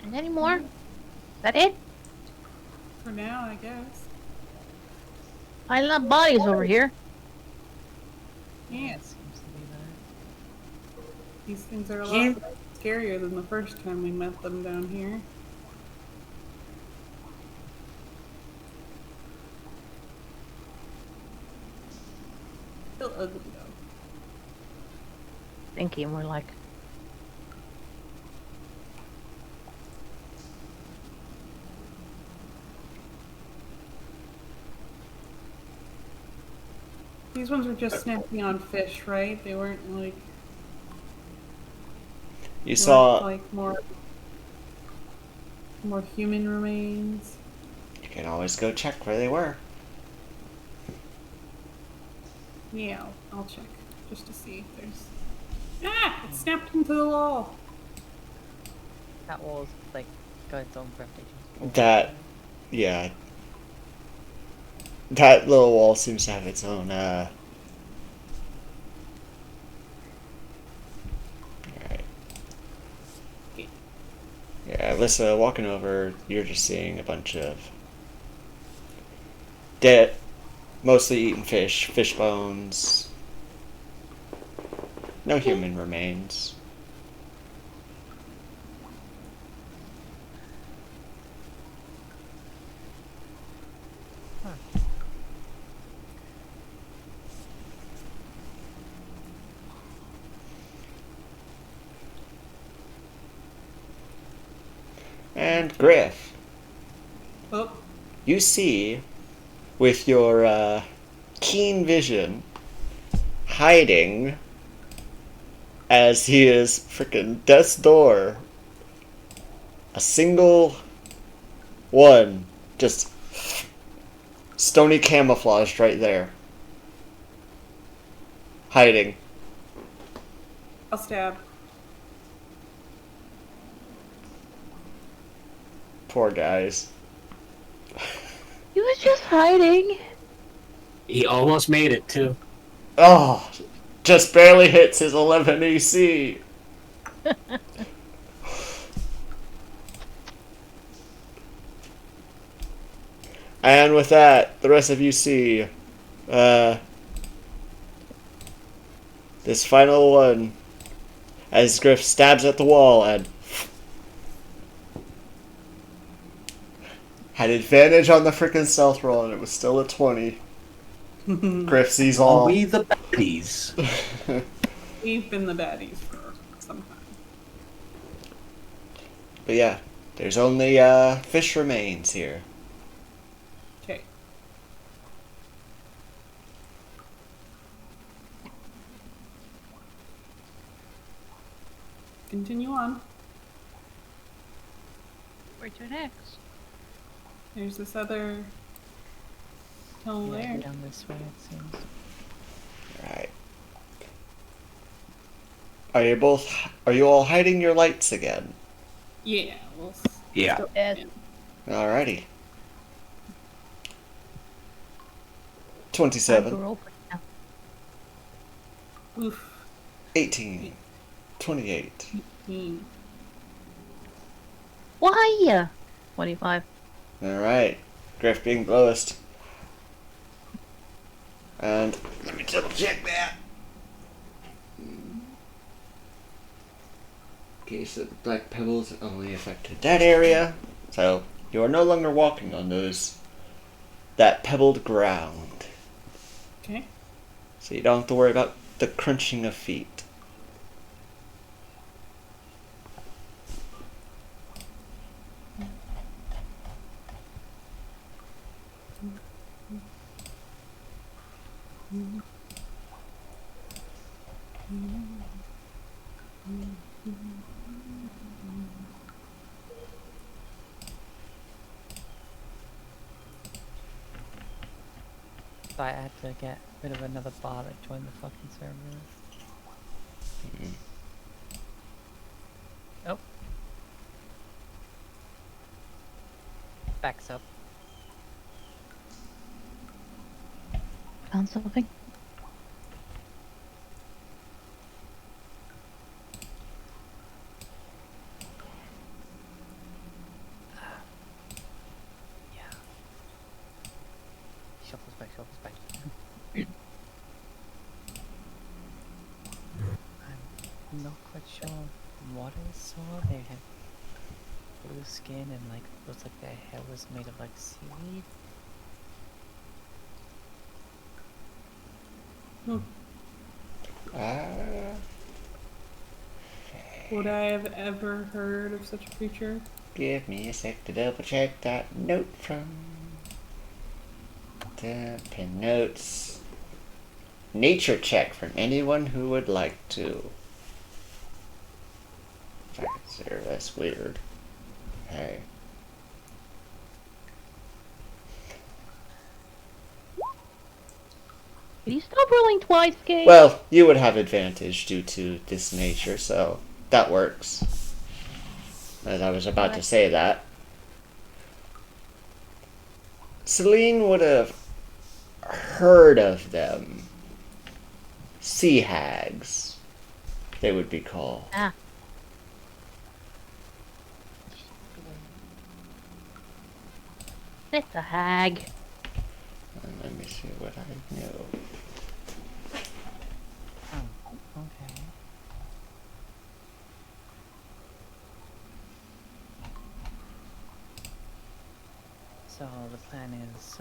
And any more? Is that it? For now, I guess. I love bodies over here. Yeah, Seems to be that. these things are a lot scarier than the first time we met them down here. Still ugly though. Thinking we're like, These ones were just snapping on fish, right? They weren't like You saw. like more human remains. You can always go check where they were. Yeah, I'll check just to see if there's. Ah! It snapped into the wall. That wall's like got its own breathtaking. That. Yeah. That little wall seems to have its own, Alright. Yeah, Alyssa, walking over, you're just seeing a bunch of dead, mostly eaten fish bones. No human remains. And Griff, Oh, you see with your keen vision, hiding as he is freaking death's door. A single one, just stony camouflaged right there. Hiding. I'll stab. Poor guys. He was just hiding. He almost made it, too. Oh, just barely hits his 11 AC. And with that, the rest of you see this final one as Griff stabs at the wall and had advantage on the frickin' stealth roll and it was still a 20. Griff sees Are all. we the baddies? We've been the baddies for some time. But yeah, there's only fish remains here. Okay. Continue on. Where to next? There's this other tunnel Yeah, there. down this way it seems. Right. Are you all hiding your lights again? Yeah, we'll Yeah. still- Yes. Alrighty. I 27, grew up now. Oof. 18, 28. Hmm. Why? 25. Alright. Griff being lowest. And let me double check that. Okay, so the black pebbles only affected that area. So you are no longer walking on that pebbled ground. Okay. So you don't have to worry about the crunching of feet. So I had to get rid of another bot that joined the fucking server. Oh. Backs up. Found something? Yeah. Shuffles back, shuffles back. I'm not quite sure what I saw. They had blue skin and like looks like their hair was made of like seaweed. Would I have ever heard of such a creature? Give me a sec to double check that note from the pin notes. Nature check from anyone who would like to. That's weird. Hey. Can you stop rolling twice, Kate? Well, you would have advantage due to this nature, so that works. As I was about to say that. Celine would have heard of them. Sea hags, they would be called. Ah. It's a hag. And let me see what I know. Oh, okay. So the plan is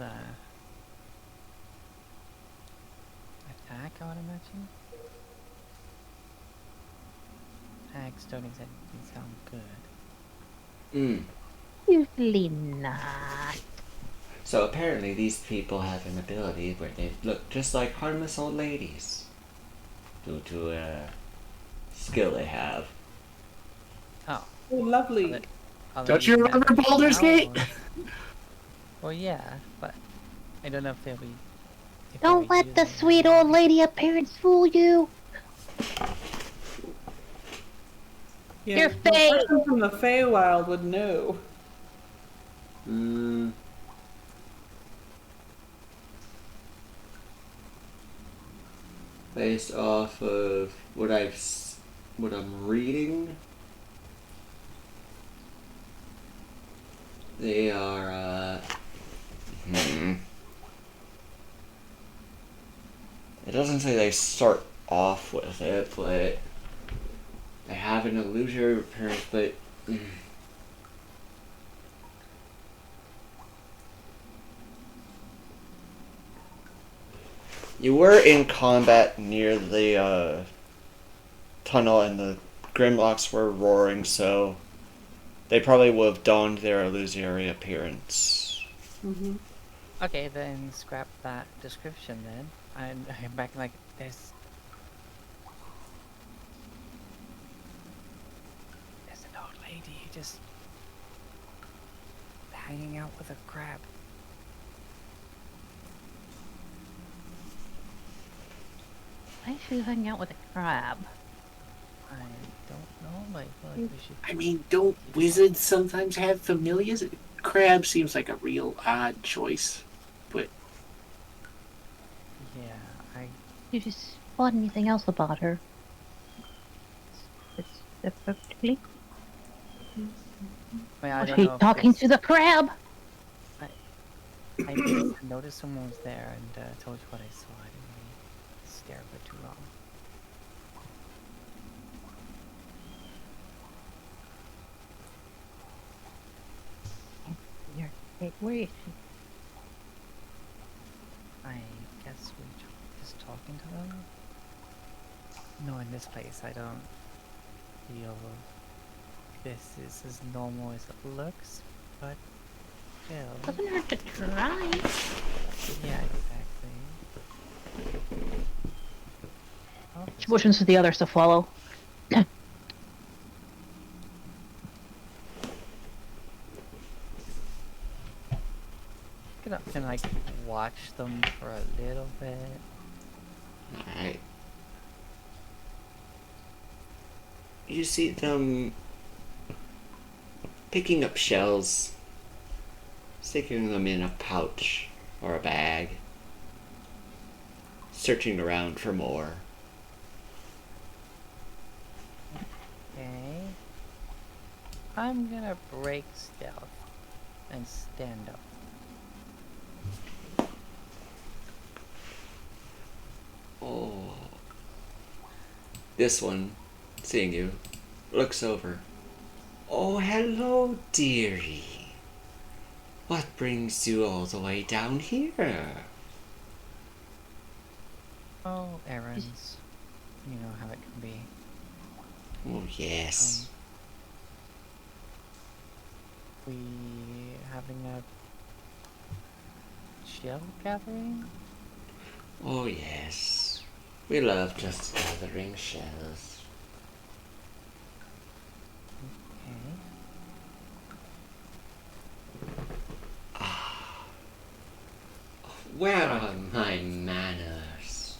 attack, I would imagine. Hags don't exactly sound good. Mm. Usually not. So apparently these people have an ability where they look just like harmless old ladies. Due to a skill they have. Oh. Oh, lovely. Are they Don't you using that remember Baldur's now, Gate? or- Well, yeah, but I don't know if they'll be. If Don't they're let the using it sweet now. old lady appearance fool you. Yeah, Your the face. person from the Feywild would know. Based off of what what I'm reading, they are. It doesn't say they start off with it, but they have an illusory appearance. But you were in combat near the tunnel, and the Grimlocks were roaring, so they probably would have donned their illusory appearance. Mm-hmm. Okay, then scrap that description then. I'm back like there's an old lady just hanging out with a crab. Why is she hanging out with a crab? I don't know. I feel like we should. I mean, don't wizards sometimes have familiars? Crab seems like a real odd choice. But Yeah, Did you spot anything else about her? Specifically? I mean, I Was don't she know if talking it's- to the crab? I noticed someone was there and told you what I saw. I didn't really stare for too long. Where is she? I guess we're just talking to them. No, in this place, I don't feel this is as normal as it looks, but still. Doesn't hurt to try. Yeah, exactly. Oh, She motions for the others to follow. can I watch them for a little bit? Alright. You see them picking up shells, sticking them in a pouch or a bag, searching around for more. Okay. I'm gonna break stealth and stand up. Oh. This one, seeing you, looks over. Oh, hello, dearie. What brings you all the way down here? Oh, errands. You know how it can be. Oh, yes. We having a shell gathering? Oh, yes. We love just gathering shells. Okay. Where are my manners?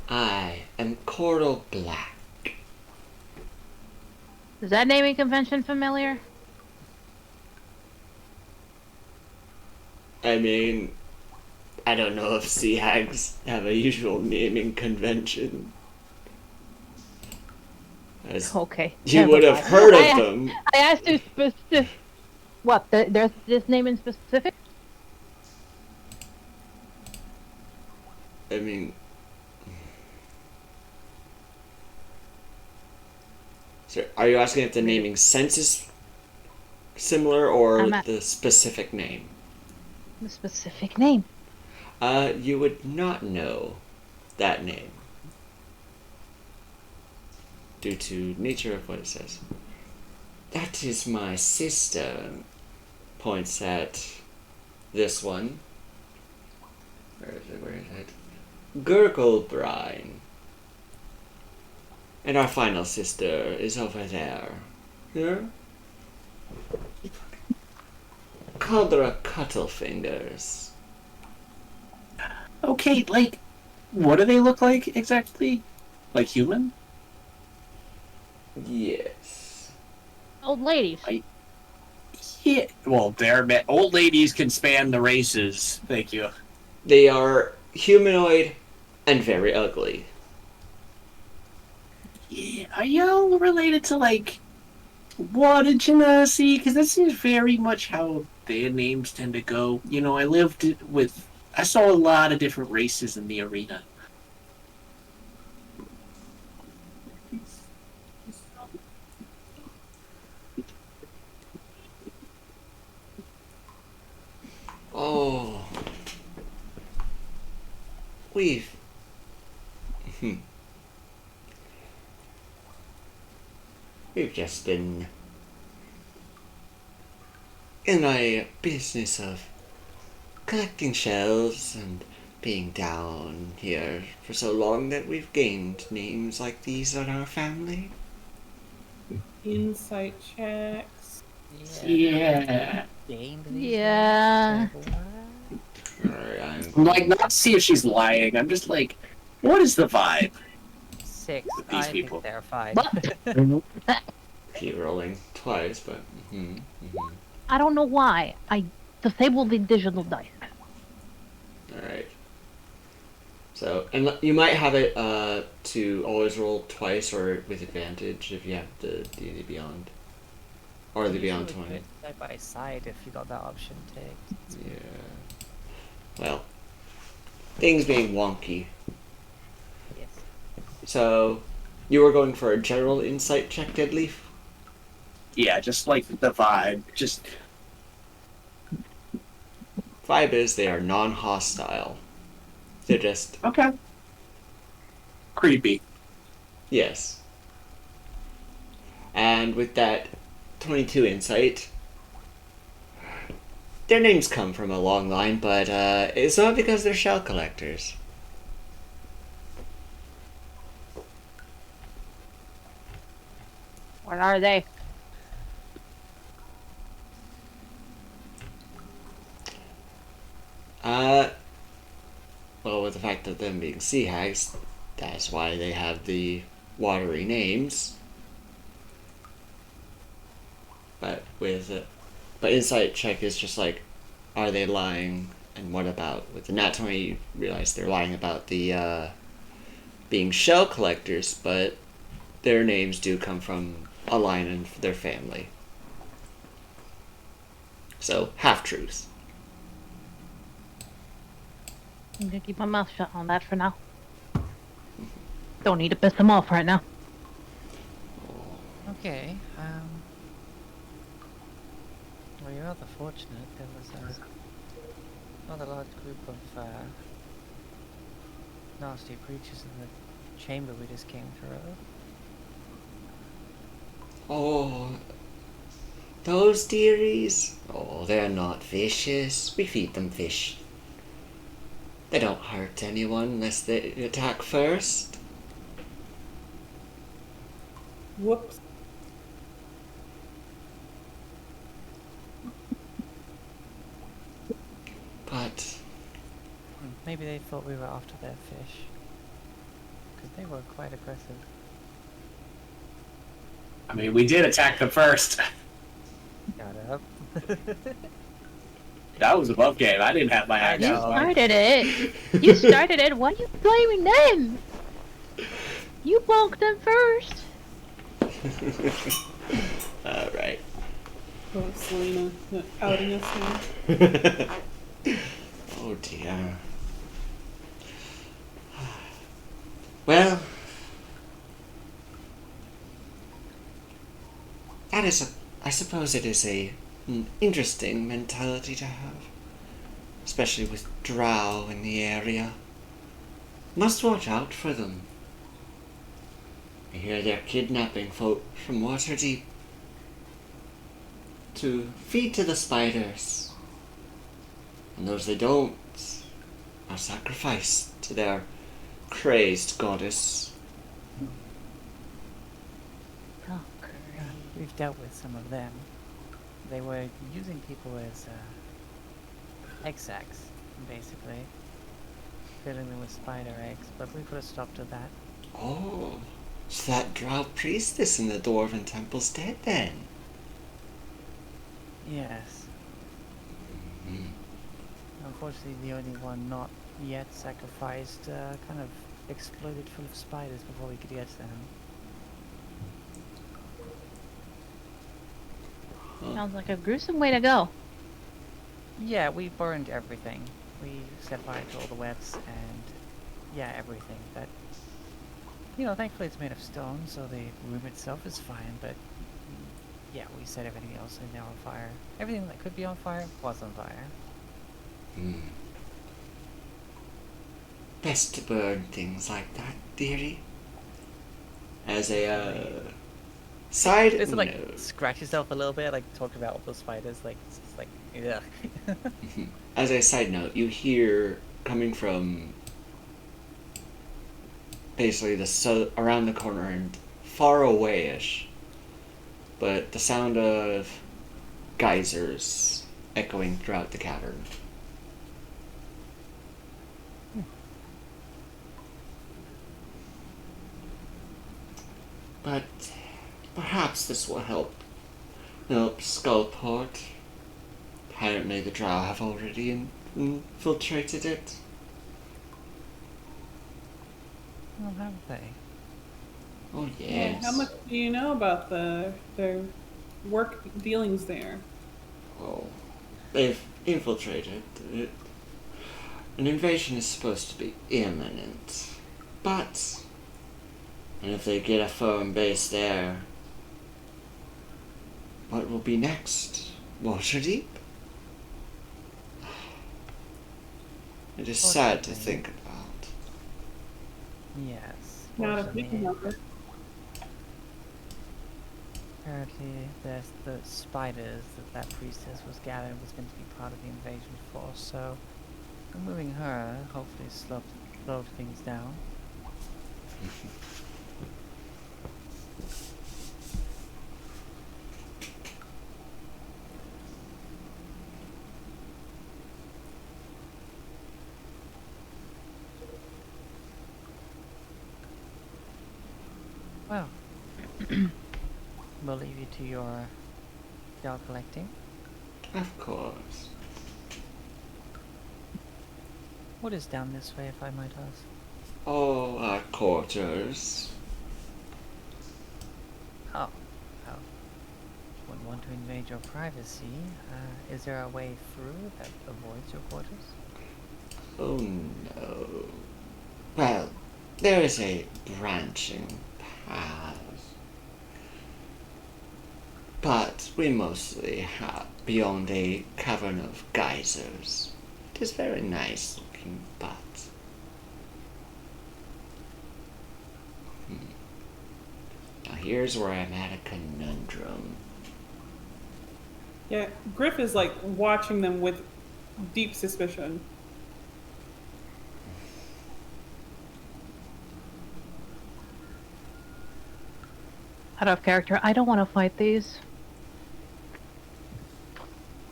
I am Coral Black. Is that naming convention familiar? I mean, I don't know if sea hags have a usual naming convention. As Okay. you never would have mind. heard of them. I asked you specific. What? There's this name in specific? I mean, so are you asking if the naming sense is similar or I'm at- the specific name? The specific name. You would not know that name due to nature of what it says. That is my sister. Points at this one. Where is it? Where is it? Gurglebrine. And our final sister is over there. Here? Caldra Cuttlefingers. Okay, like, what do they look like exactly? Like human? Yes. Old ladies. Yeah. Well, old ladies can span the races. Thank you. They are humanoid and very ugly. Yeah, are y'all related to, like, Water Genasi? Because that seems very much how their names tend to go. You know, I saw a lot of different races in the arena. Oh. We've... We've just been in a business of collecting shells and being down here for so long that we've gained names like these in our family. Insight checks. Yeah. Gained these Yeah. names? Like, what? Alright, I'm like, not to see if she's lying. I'm just like, what is the vibe? 6. These I people. think they're fine. What? keep rolling twice, but I don't know why. I disabled the digital dice. Alright. So, and you might have it to always roll twice or with advantage if you have the D&D Beyond. Or the Beyond Usually 20. do it side by side if you got that option ticked. Yeah. Well, things being wonky. Yes. So, you were going for a general insight check, Deadleaf? Yeah, just like the vibe. Just Vibe is they are non-hostile. They're just, okay. Creepy. yes. And with that 22 insight, their names come from a long line, but it's not because they're shell collectors. What are they? Well, with the fact of them being sea hags, that's why they have the watery names. But but insight check is just like, are they lying? And what about with the nat 20? You realize they're lying about the being shell collectors, but their names do come from a line in their family. So half truth. I'm gonna keep my mouth shut on that for now. Don't need to piss them off right now. Okay. Well, you're rather fortunate. There was a rather large group of nasty creatures in the chamber we just came through. Oh, those dearies? Oh, they're not vicious. We feed them fish. They don't hurt anyone unless they attack first. Whoops. But Maybe they thought we were after their fish. Because they were quite aggressive. I mean, we did attack them first. Got up. That was above game. I didn't have my I action. You know. started it. You started it. Why are you blaming them? You bonked them first. alright. Oh, Selena outing us now. Oh dear. Well, that is I suppose it is an interesting mentality to have. Especially with drow in the area. Must watch out for them. I hear they're kidnapping folk from Waterdeep to feed to the spiders. And those they don't are sacrificed to their crazed goddess. Fucker. We've dealt with some of them. They were using people as egg sacs, basically. Filling them with spider eggs, but we put a stop to that. Oh, so that drow priestess in the Dwarven temple's dead then? Yes. Mm. Unfortunately, the only one not yet sacrificed kind of exploded full of spiders before we could get to them. Sounds like a gruesome way to go. Yeah, we burned everything. We set fire to all the webs and, yeah, everything. That, you know, thankfully it's made of stone, so the room itself is fine, but, yeah, we set everything else in there on fire. Everything that could be on fire was on fire. Mm. Best to burn things like that, dearie. As a, side It's like, note. scratch yourself a little bit, like, talk about all those spiders, like, it's just like, ugh. As a side note, you hear coming from basically around the corner and far away-ish, but the sound of geysers echoing throughout the cavern. But perhaps this will help Skullport. Apparently the drow have already infiltrated it. Well, have they? Oh Yeah, yes. how much do you know about their work dealings there? Oh, they've infiltrated it. An invasion is supposed to be imminent, but and if they get a firm base there, what will be next? Waterdeep? It is sad to think about. Yes. Not a fortunately. big number. Apparently, there's the spiders that priestess was gathering was going to be part of the invasion force, so removing her hopefully slowed things down. Well, we'll leave you to your dog collecting. Of course. What is down this way, if I might ask? All our quarters. Oh, well, wouldn't want to invade your privacy. Is there a way through that avoids your quarters? Oh no. Well, there is a branching path. But we mostly have beyond a cavern of geysers. It is very nice looking, but now here's where I'm at a conundrum. Yeah, Griff is like watching them with deep suspicion. Out of character, I don't want to fight these.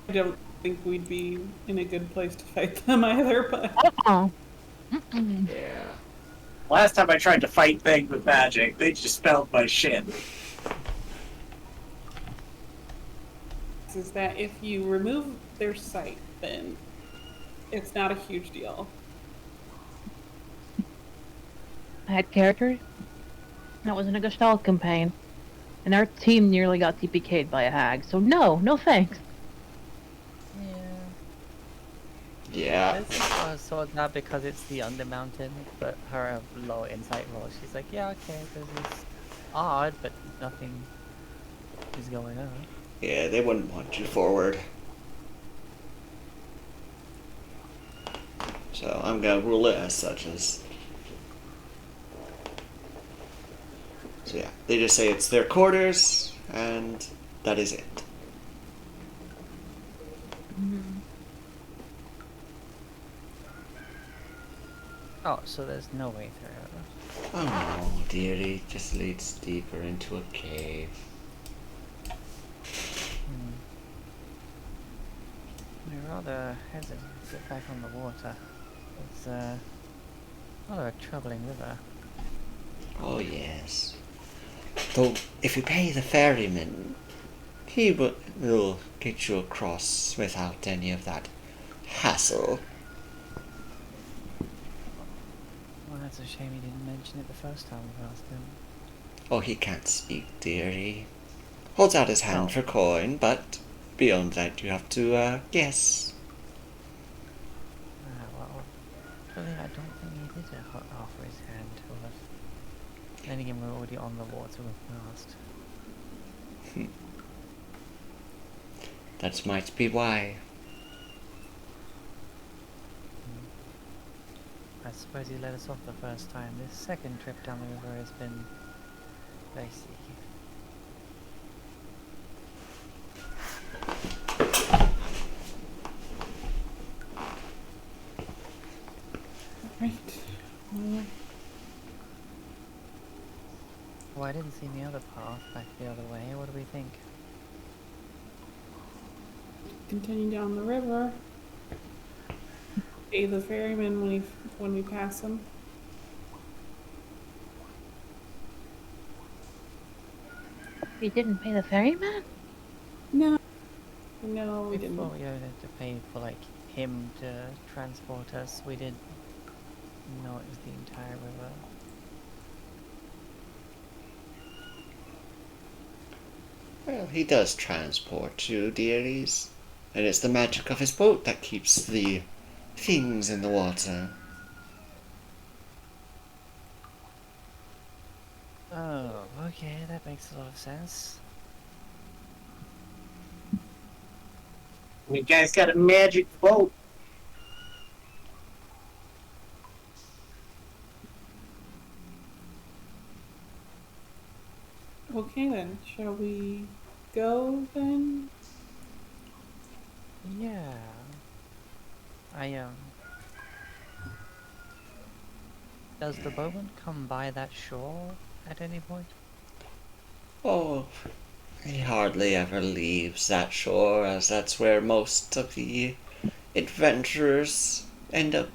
I don't think we'd be in a good place to fight them either, but Oh. Mm-mm. Yeah. Last time I tried to fight things with magic, they just spelled my shit. is that if you remove their sight, then it's not a huge deal. I had character. That was in a Gestalt campaign. And our team nearly got TPK'd by a hag, so no thanks. Yeah. This is so not because it's the Undermountain, but her low insight roll. She's like, yeah, okay, this is odd, but nothing is going on. Yeah, they wouldn't want you forward. So I'm gonna rule it as such as. So yeah, they just say it's their quarters, and that is it. Oh, so there's no way through. Oh no, dearie, just leads deeper into a cave. We're rather hesitant to get back on the water. It's rather a troubling river. Oh yes. Though, if you pay the ferryman, he will get you across without any of that hassle. Well, that's a shame he didn't mention it the first time we asked him. Oh, he can't speak, dearie. Holds out his hand Oh. for coin, but beyond that you have to, guess. Well, really, I don't think he did offer his hand to us. Then again, we're already on the water when we asked. That might be why. I suppose he let us off the first time. This second trip down the river has been dicey. Right. Well, I didn't see the other path back the other way. What do we think? Continue down the river. Pay the ferryman when we pass him. You didn't pay the ferryman? No, we didn't. Well, we don't have to pay for like him to transport us. We didn't know it was the entire river. Well, he does transport you, dearies. And it's the magic of his boat that keeps the things in the water. Oh, okay, that makes a lot of sense. You guys got a magic boat. Okay then, shall we go then? Yeah. Does the boatman come by that shore at any point? Oh, he hardly ever leaves that shore, as that's where most of the adventurers end up.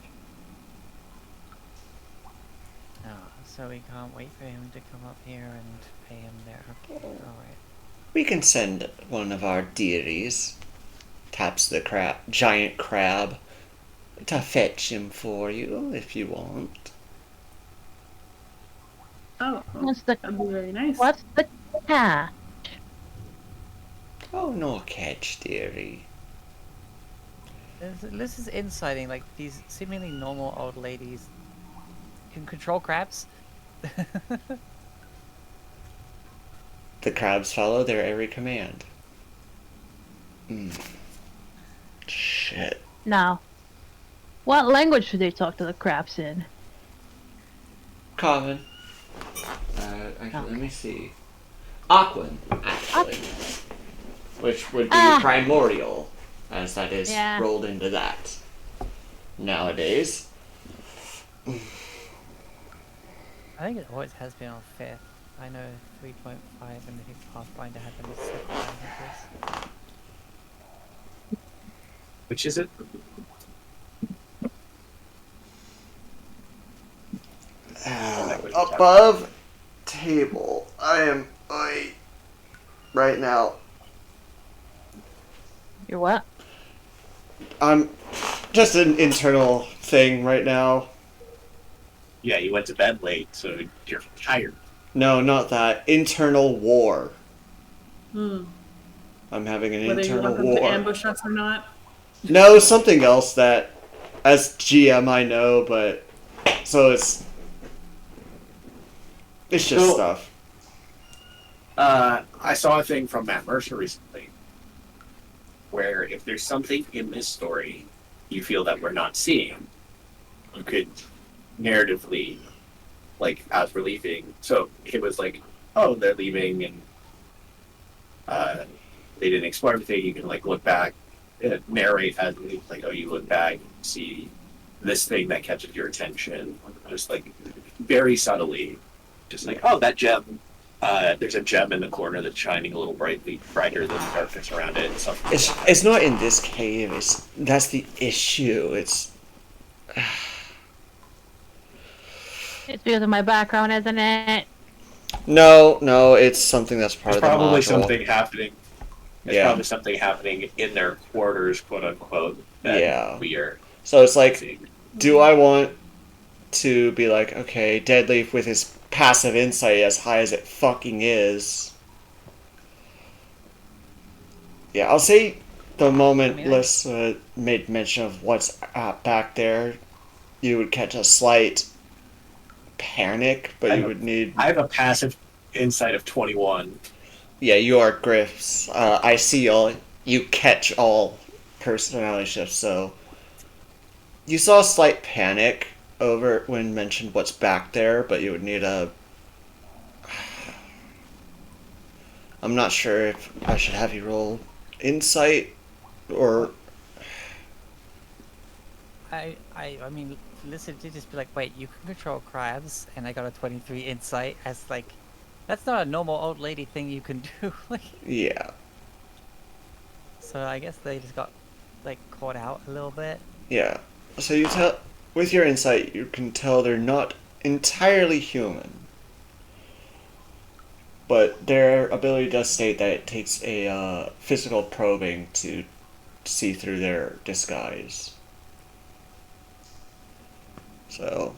Ah, so we can't wait for him to come up here and pay him there. Okay, alright. We can send one of our dearies, taps the giant crab, to fetch him for you if you want. Oh, What's the that'd be very nice. what's the catch? Oh, no catch, dearie. This is inciting, like, these seemingly normal old ladies can control crabs. The crabs follow their every command. Shit. Now, what language should they talk to the crabs in? Common. Actually, let me see. Aquan, actually. Which would be primordial, as that is rolled into that nowadays. I think it always has been on 5th. I know 3.5 and I think Pathfinder had them as 7 languages. Which is it? Above table. I right now. You're what? I'm just an internal thing right now. Yeah, you went to bed late, so you're tired. No, not that. Internal war. Hmm. I'm having an Whether you internal want them to war. ambush us or not. No, something else that, as GM, I know, but so it's just So- stuff. I saw a thing from Matt Mercer recently where if there's something in this story you feel that we're not seeing, you could narratively, like, as we're leaving. So it was like, oh, they're leaving and they didn't explore everything. You can, like, look back, narrate as we leave, like, oh, you look back, see this thing that catches your attention, just like very subtly, just like, oh, that gem. There's a gem in the corner that's shining a little brighter than the darkness around it. And stuff like that. It's not in this cave. That's the issue. It's because of my background, isn't it? no. It's something that's part There's of the probably module. something happening. There's Yeah. probably something happening in their quarters, quote unquote. That Yeah. we are So it's like, seeing. do I want to be like, okay, Deadleaf with his passive insight as high as it fucking is. Yeah, I'll say the moment Liz made mention of what's back there, you would catch a slight panic, but you would need... I have a passive insight of 21. Yeah, you are Griff's. I see all... You catch all personality shifts, so... You saw a slight panic over when mentioned what's back there, but you would need a... I'm not sure if I should have you roll insight or... I mean, listen, to just be like, wait, you can control crabs, and I got a 23 insight as like, that's not a normal old lady thing you can do. Like, Yeah. so I guess they just got like caught out a little bit. Yeah. So you tell... With your insight, you can tell they're not entirely human. But their ability does state that it takes a physical probing to see through their disguise. So...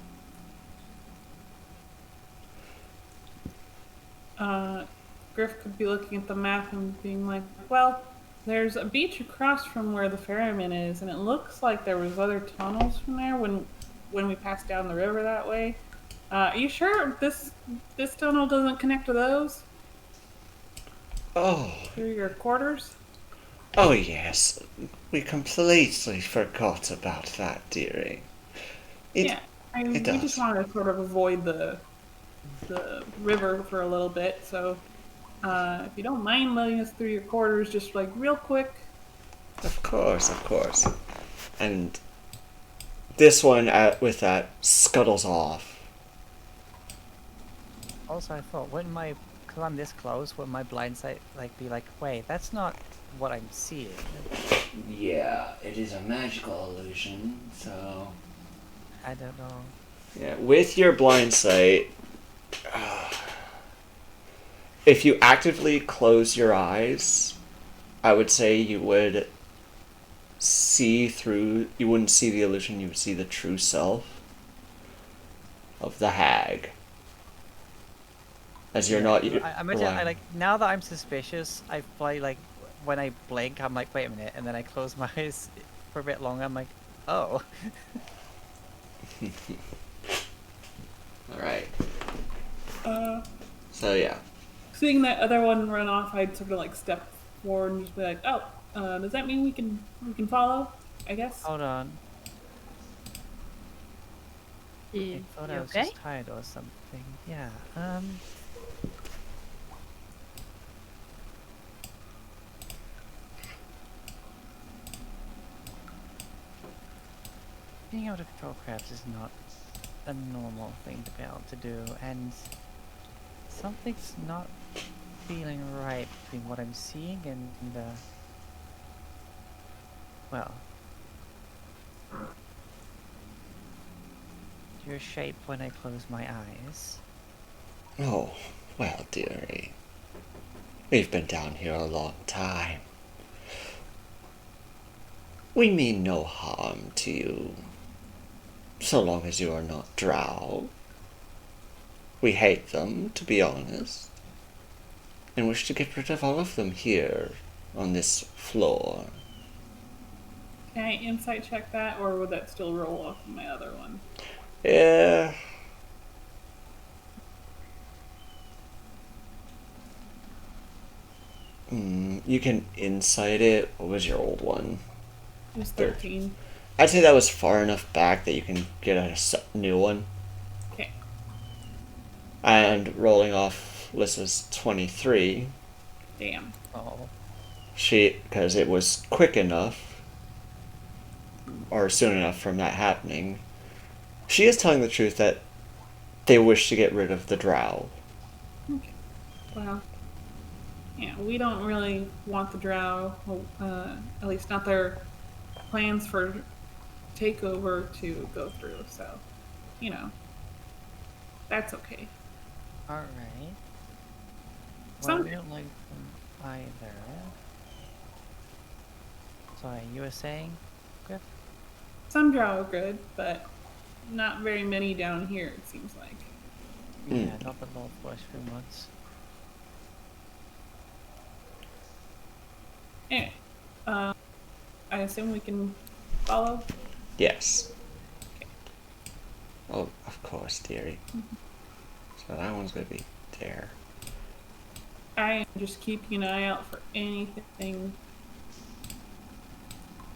Griff could be looking at the map and being like, well, there's a beach across from where the ferryman is, and it looks like there was other tunnels from there when we passed down the river that way. Are you sure this tunnel doesn't connect to those? Oh. Through your quarters? Oh yes. We completely forgot about that, dearie. Yeah. We does. just wanted to sort of avoid the river for a little bit, so if you don't mind letting us through your quarters just like real quick. Of course. And this one, with that, scuttles off. Also, I thought, because I'm this close, would my blind sight like be like, wait, that's not what I'm seeing? Yeah, it is a magical illusion, so... I don't know. Yeah, with your blind sight, if you actively close your eyes, I would say you would see through... You wouldn't see the illusion, you would see the true self of the hag. As you're not... I imagine, now that I'm suspicious, I play, like, when I blink, I'm like, wait a minute, and then I close my eyes for a bit longer, I'm like, oh. Alright. So, yeah. Seeing that other one run off, I'd sort of like step forward and just be like, oh, does that mean we can follow? I guess. Hold on. I thought I was okay? just tired or something. Yeah, being able to control crabs is not a normal thing to be able to do, and something's not feeling right between what I'm seeing and, well, your shape when I close my eyes. Oh, well, dearie. We've been down here a long time. We mean no harm to you, so long as you are not drow. We hate them, to be honest, and wish to get rid of all of them here, on this floor. Can I insight check that, or would that still roll off of my other one? Yeah. You can insight it. What was your old one? It was 13. I'd say that was far enough back that you can get a new one. Okay. And rolling off Lissa's 23. Damn. Oh. Because it was quick enough. or soon enough from that happening, she is telling the truth that they wish to get rid of the drow. Okay. Well, yeah, we don't really want the drow, at least not their plans for takeover to go through, so, you know, that's okay. Alright. Well, Some- we don't like them either. Sorry, you were saying, Griff? Some drow are good, but not very many down here, it seems like. Yeah, not the northwestern ones. Anyway, I assume we can follow? Yes. Oh, of course, dearie. So that one's gonna be there. I am just keeping an eye out for anything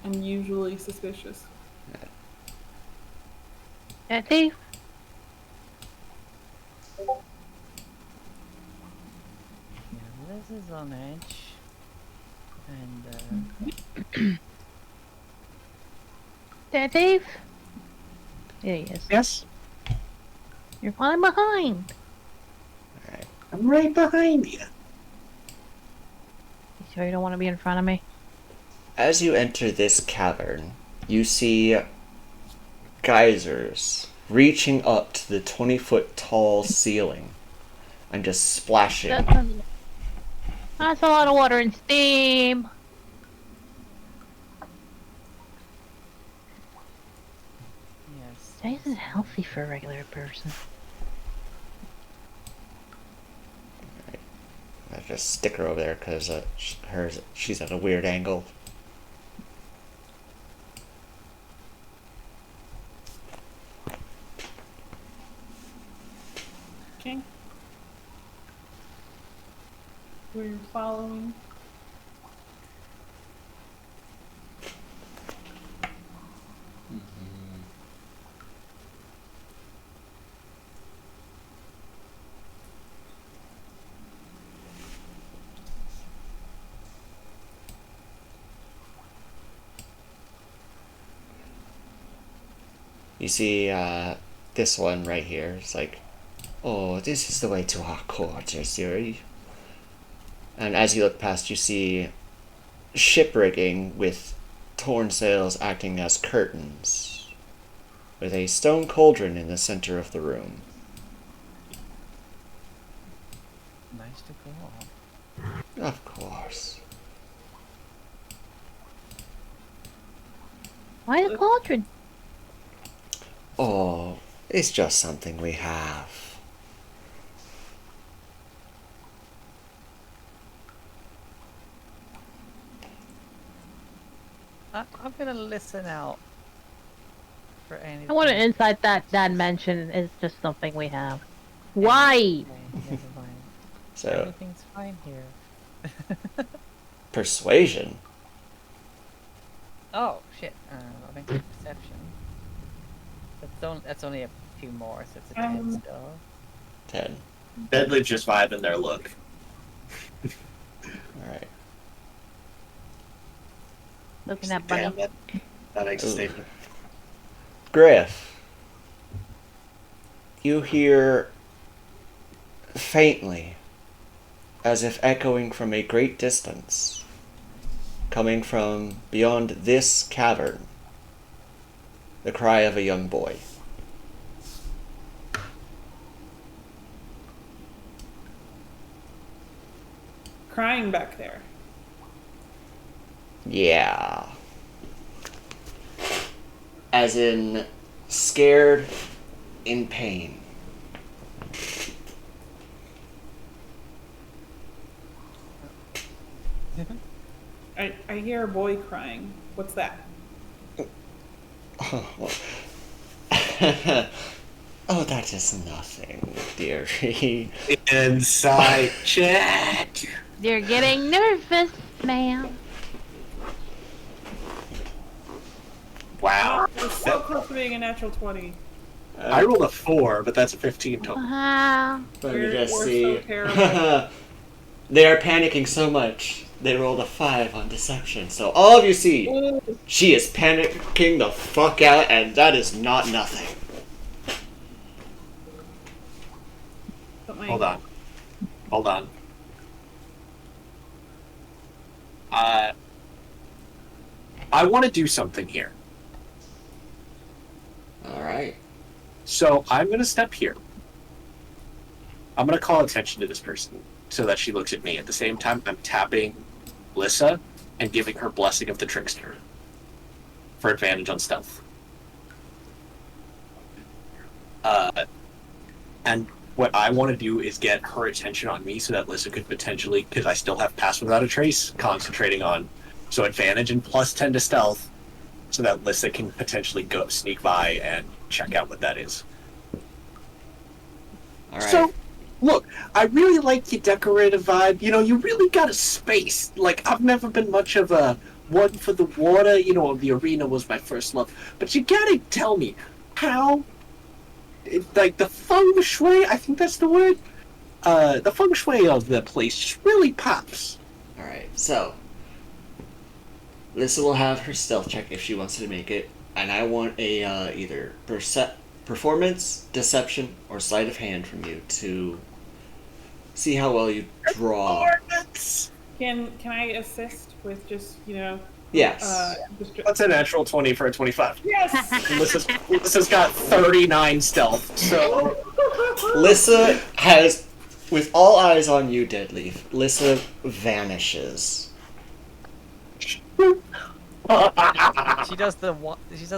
unusually suspicious. Thief? Yeah, Liz is on edge. And, Thief? There he is. Yes, You're falling behind. Alright. I'm right behind you. You sure you don't want to be in front of me? As you enter this cavern, you see geysers reaching up to the 20-foot tall ceiling and just splashing. That's a lot of water and steam. yes. That isn't healthy for a regular person. I just stick her over there because she's at a weird angle. Okay. We're following. You see this one right here. It's like, oh, this is the way to our quarters, Yuri. And as you look past, you see ship rigging with torn sails acting as curtains, with a stone cauldron in the center of the room. Nice to go on. Of course. Why the cauldron? Oh, it's just something we have. I'm gonna listen out for anything. I want to inside that Dad mentioned is just something we have. Why? Okay, never mind. So, Everything's fine here. persuasion. Oh shit! I think it's perception. That's only a few more, so it's a 10 still. 10. Bedley's just vibing their look. Alright. Looking at Bunny. Damn, that makes a Ooh. statement. Griff, you hear faintly, as if echoing from a great distance, coming from beyond this cavern, the cry of a young boy. Crying back there. Yeah. As in, scared, in pain. I hear a boy crying. What's that? Oh, that is nothing, dearie. Inside chat. You're getting nervous, ma'am. Wow. We're so close to being a natural 20. I rolled a 4, but that's a 15 total. Wow. Let me We're just so see. terrible. They are panicking so much They rolled a 5 on deception. So all of you see, Ooh. she is panicking the fuck out, and that is not nothing. But my- Hold on. I want to do something here. Alright. So I'm going to step here. I'm going to call attention to this person so that she looks at me. At the same time, I'm tapping Lissa and giving her Blessing of the Trickster for advantage on stealth. And what I want to do is get her attention on me so that Lissa could potentially, because I still have Pass Without a Trace, concentrating on, so advantage and plus 10 to stealth, so that Lissa can potentially go sneak by and check out what that is. Alright. So, look, I really like your decorative vibe. You know, you really got a space. Like, I've never been much of a one for the water. You know, the arena was my first love. But you gotta tell me how, like, the feng shui, I think that's the word, the feng shui of the place just really pops. Alright, so Lissa will have her stealth check if she wants to make it, and I want a either performance, deception, or sleight of hand from you to see how well you draw. Performance! Can I assist with just, Yes. That's a natural 20 for a 25. Yes! Lissa's got 39 stealth, so... Lissa has, with all eyes on you, Deadleaf, Lissa vanishes. She does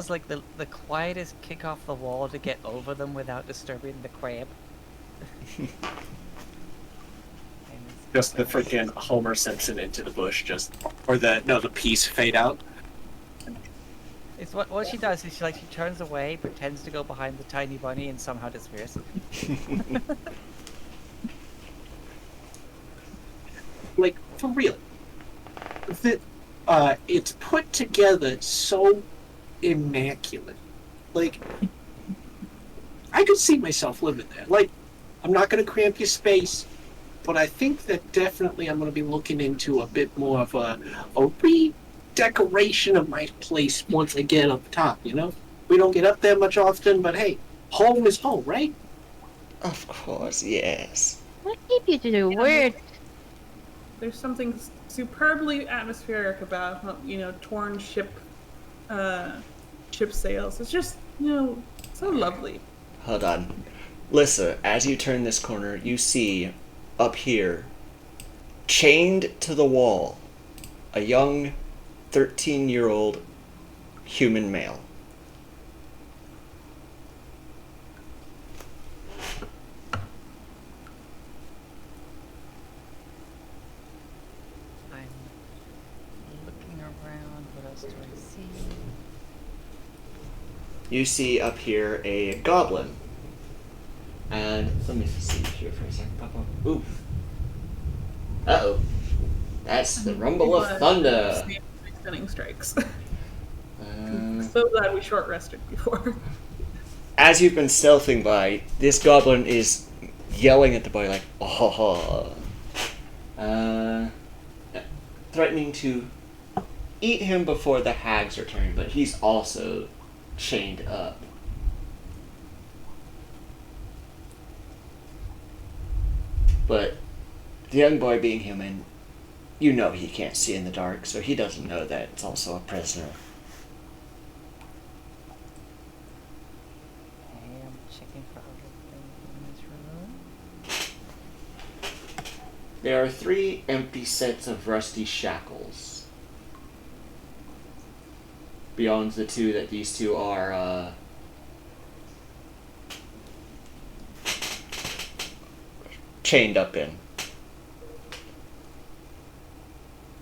like the quietest kick off the wall to get over them without disturbing the crab. Just the freaking Homer Simpson into the bush, or the piece fade out. It's what she does is she turns away, pretends to go behind the tiny bunny, and somehow disappears. Like, for real. It's put together so immaculate. Like, I could see myself living there. Like, I'm not going to cramp your space, but I think that definitely I'm going to be looking into a bit more of a redecoration of my place once I get up top, you know? We don't get up there much often, but hey, home is home, right? Of course, yes. What keep you to do? Weird. There's something superbly atmospheric about, torn ship sails. It's just, so lovely. Hold on. Lissa, as you turn this corner, you see up here, chained to the wall, a young 13-year-old human male. I'm looking around. What else do I see? You see up here a goblin. And let me see here for a second. Pop up. Ooh. Uh-oh. That's the rumble of thunder. Stunning strikes. So glad we short rested before. As you've been stealthing by, this goblin is yelling at the boy like, oh, threatening to eat him before the hags return, but he's also chained up. But the young boy being human, you know he can't see in the dark, so he doesn't know that it's also a prisoner. Okay, I'm checking for other things in this room. There are 3 empty sets of rusty shackles. Beyond the 2 that these 2 are, chained up in.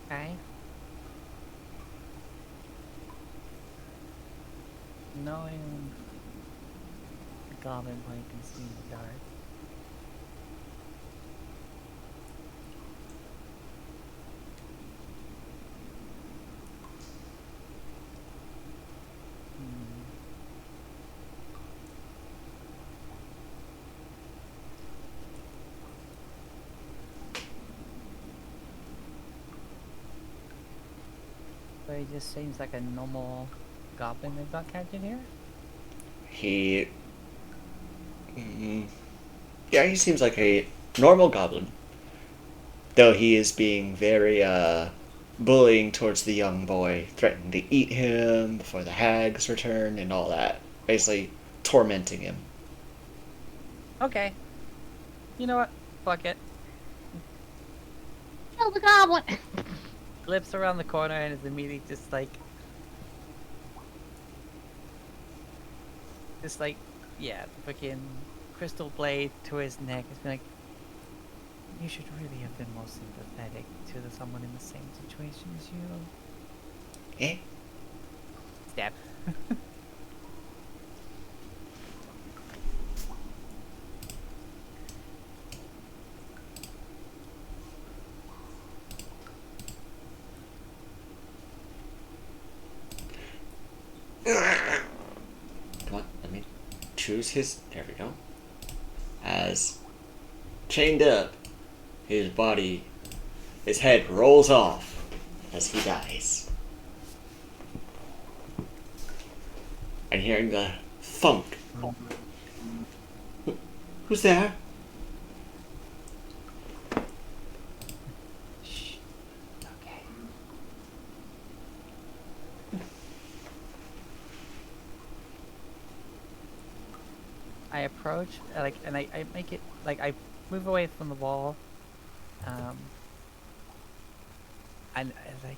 Okay. Knowing the goblin boy can see in the dark. he just seems like a normal goblin they've got captured here? He... yeah, he seems like a normal goblin. Though he is being very, bullying towards the young boy, threatening to eat him before the hags return and all that. Basically, tormenting him. Okay. You know what? Fuck it. Kill the goblin! Flips around the corner and is immediately just like, yeah, the freaking crystal blade to his neck. It's been like, you should really have been more sympathetic to someone in the same situation as you. Eh? Stab. Come on, let me choose his... There we go. As chained up, his body, his head rolls off as he dies. And hearing the thunk. Who's there? Shh. Okay. I approach, and I make it, I move away from the wall, and he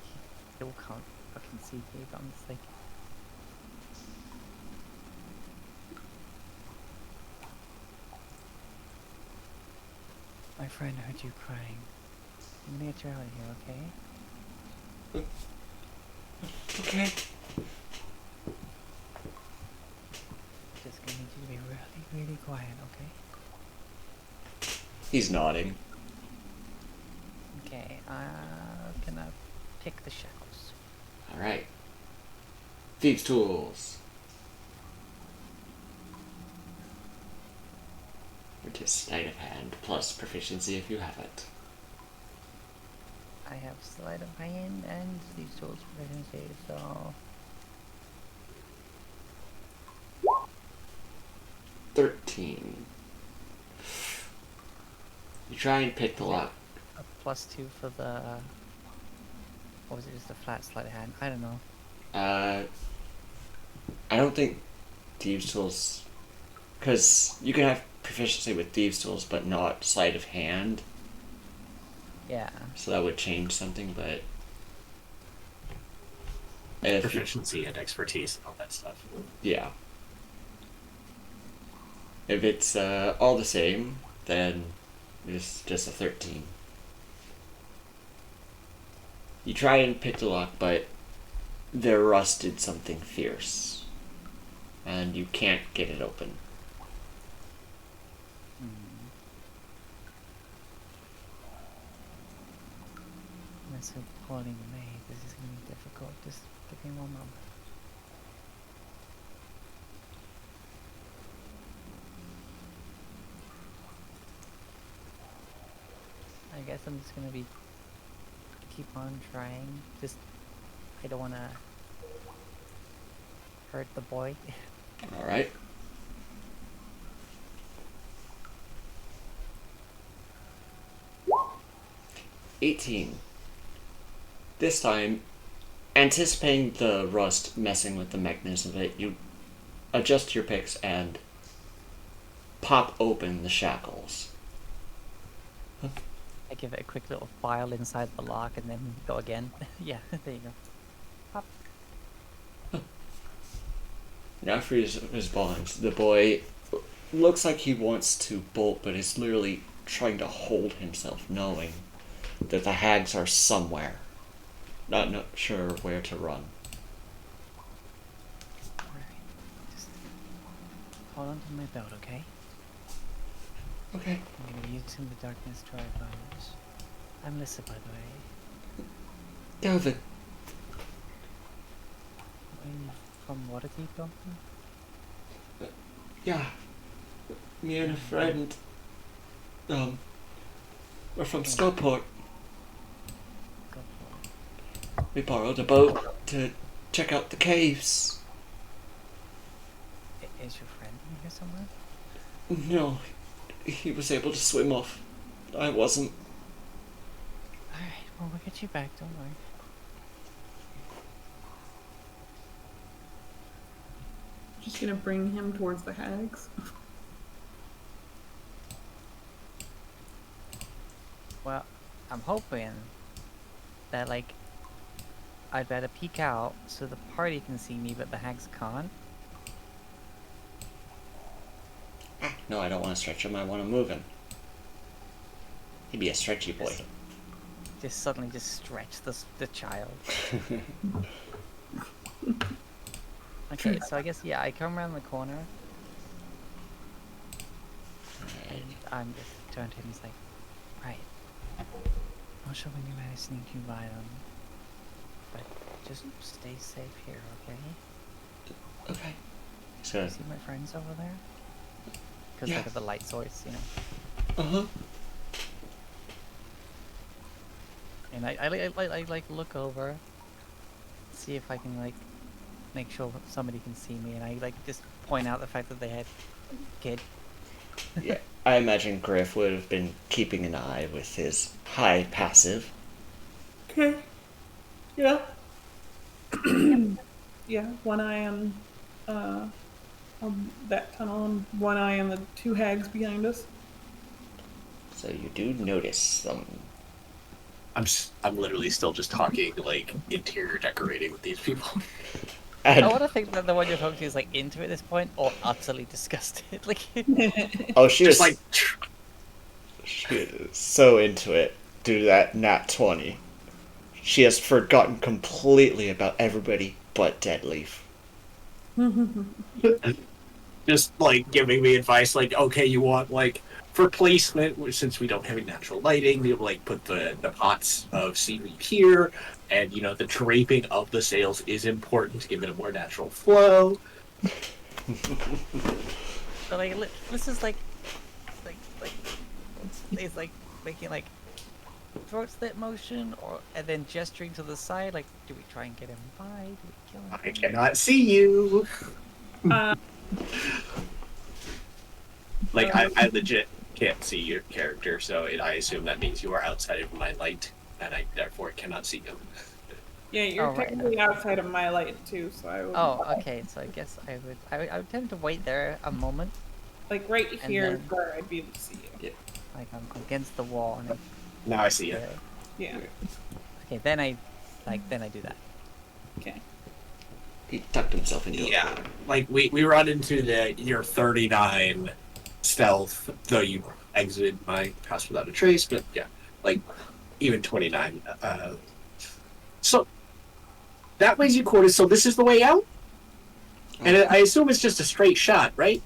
still can't fucking see me, but I'm just like, my friend heard you crying. I'm gonna get you out of here, okay? Okay. Just gonna need you to be really, really quiet, okay? He's nodding. Okay, gonna pick the shackles. Alright. Thieves' tools. Which is sleight of hand plus proficiency if you have it. I have sleight of hand and these tools proficiency, so 13. You try and pick the lock. a +2 for the, what was it, just a flat sleight of hand? I don't know. I don't think thieves' tools, because you can have proficiency with thieves' tools, but not sleight of hand. Yeah. So that would change something, but if Proficiency and expertise and all that stuff. yeah, if it's all the same, then it's just a 13. You try and pick the lock, but the rust did something fierce, and you can't get it open. I'm so poorly made. This is gonna be difficult. Just give me 1 moment. I guess I'm just gonna keep on trying. Just, I don't wanna hurt the boy. Alright. $18. This time, anticipating the rust messing with the mechanism of it, you adjust your picks and pop open the shackles. I give it a quick little file inside the lock and then go again. Yeah, there you go. Pop. And after his bonds, the boy looks like he wants to bolt, but is literally trying to hold himself, knowing that the hags are somewhere. Not sure where to run. Alright. Just hold on to my belt, okay? Okay. I'm gonna be using the darkness to our advantage. I'm Lissa, by the way. Delvin. Are you from Waterdeep, don't you? Yeah. Me and a friend. We're from Skullport. Go for it. We borrowed a boat to check out the caves. Is your friend in here somewhere? No, he was able to swim off. I wasn't. Alright, well, we'll get you back, don't worry. Just gonna bring him towards the hags. Well, I'm hoping that, like, I'd better peek out so the party can see me, but the hags can't. No, I don't want to stretch him. I want to move him. He'd be a stretchy boy. Just suddenly just stretch the child. Okay, so I guess, yeah, I come around the corner. And I'm just turning to him and he's like, right. Not sure when you managed to sneak you by them. But just stay safe here, okay? Okay. So. You see my friends over there? Because Yeah. look at the light source, you know. Uh-huh. And I like look over, see if I can like make sure somebody can see me, and I like just point out the fact that they had kid. Yeah. I imagine Griff would have been keeping an eye with his high passive. Okay. Yeah. Yeah, one eye on that tunnel and one eye on the two hags behind us. So you do notice them. I'm literally still just talking like interior decorating with these people. And, I want to think that the one you're talking to is like into it at this point, or utterly disgusted. Like, oh, she Just was like she is so into it due to that nat 20. She has forgotten completely about everybody but Deadleaf. just like giving me advice like, okay, you want like for placement, since we don't have any natural lighting, you like put the pots of seaweed here, and you know the draping of the sails is important to give it a more natural flow. so like this is like it's like making like throat slit motion, or and then gesturing to the side. Like, do we try and get him by? Do we kill him? I cannot see you. Uh, Like I legit can't see your character, so I assume that means you are outside of my light, and I therefore cannot see you. yeah, you're Oh, right. technically outside of my light too, so I would Oh, okay. So I guess I would tend to wait there a moment, like right And here is then- where I'd be able to see you. like I'm against the wall, and Now I see you. Yeah. okay, then I do that. Okay. He tucked himself into a Yeah, corner. like we run into your 39 stealth, though you exited my house without a trace. But yeah, like even 29. So that way's you quarters. So this is the way out, and I assume it's just a straight shot, right?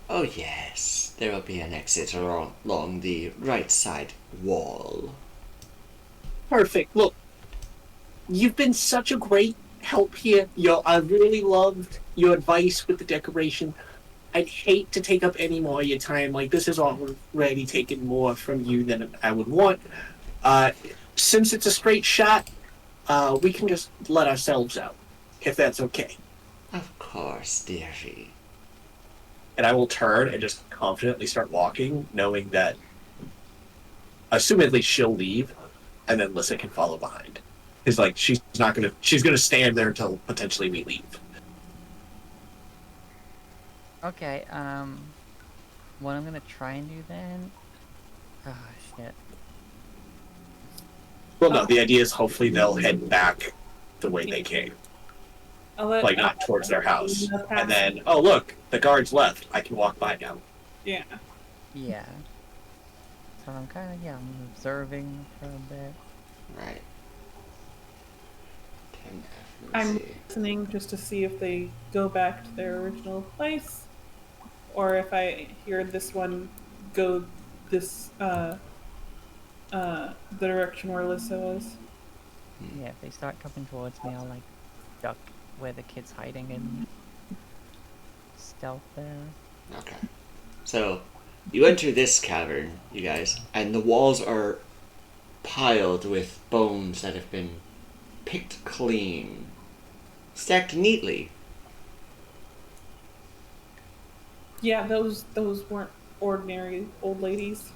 Oh yes, there will be an exit along the right side wall. Perfect. Look, you've been such a great help here. I really loved your advice with the decoration. I'd hate to take up any more of your time. Like, this is already taken more from you than I would want. Since it's a straight shot, we can just let ourselves out, if that's okay. Of course, dearie. And I will turn and just confidently start walking, knowing that, assumedly she'll leave, and then Lissa can follow behind. It's like, she's gonna stand there until potentially we leave. Okay. What I'm gonna try and do then? Oh shit. Well, no, the idea is hopefully they'll head back the way they came. I'll let, Like, not towards their house. And then, oh look, the guard's left. I can walk by now. Yeah. Yeah. So I'm kind of I'm observing for a bit. Right. 10 F, I'm let's see. listening just to see if they go back to their original place, or if I hear this one go this the direction where Lissa was. Yeah, if they start coming towards me, I'll like duck where the kid's hiding and stealth there. Okay. So, you enter this cavern, you guys, and the walls are piled with bones that have been picked clean, stacked neatly. Yeah, those weren't ordinary old ladies.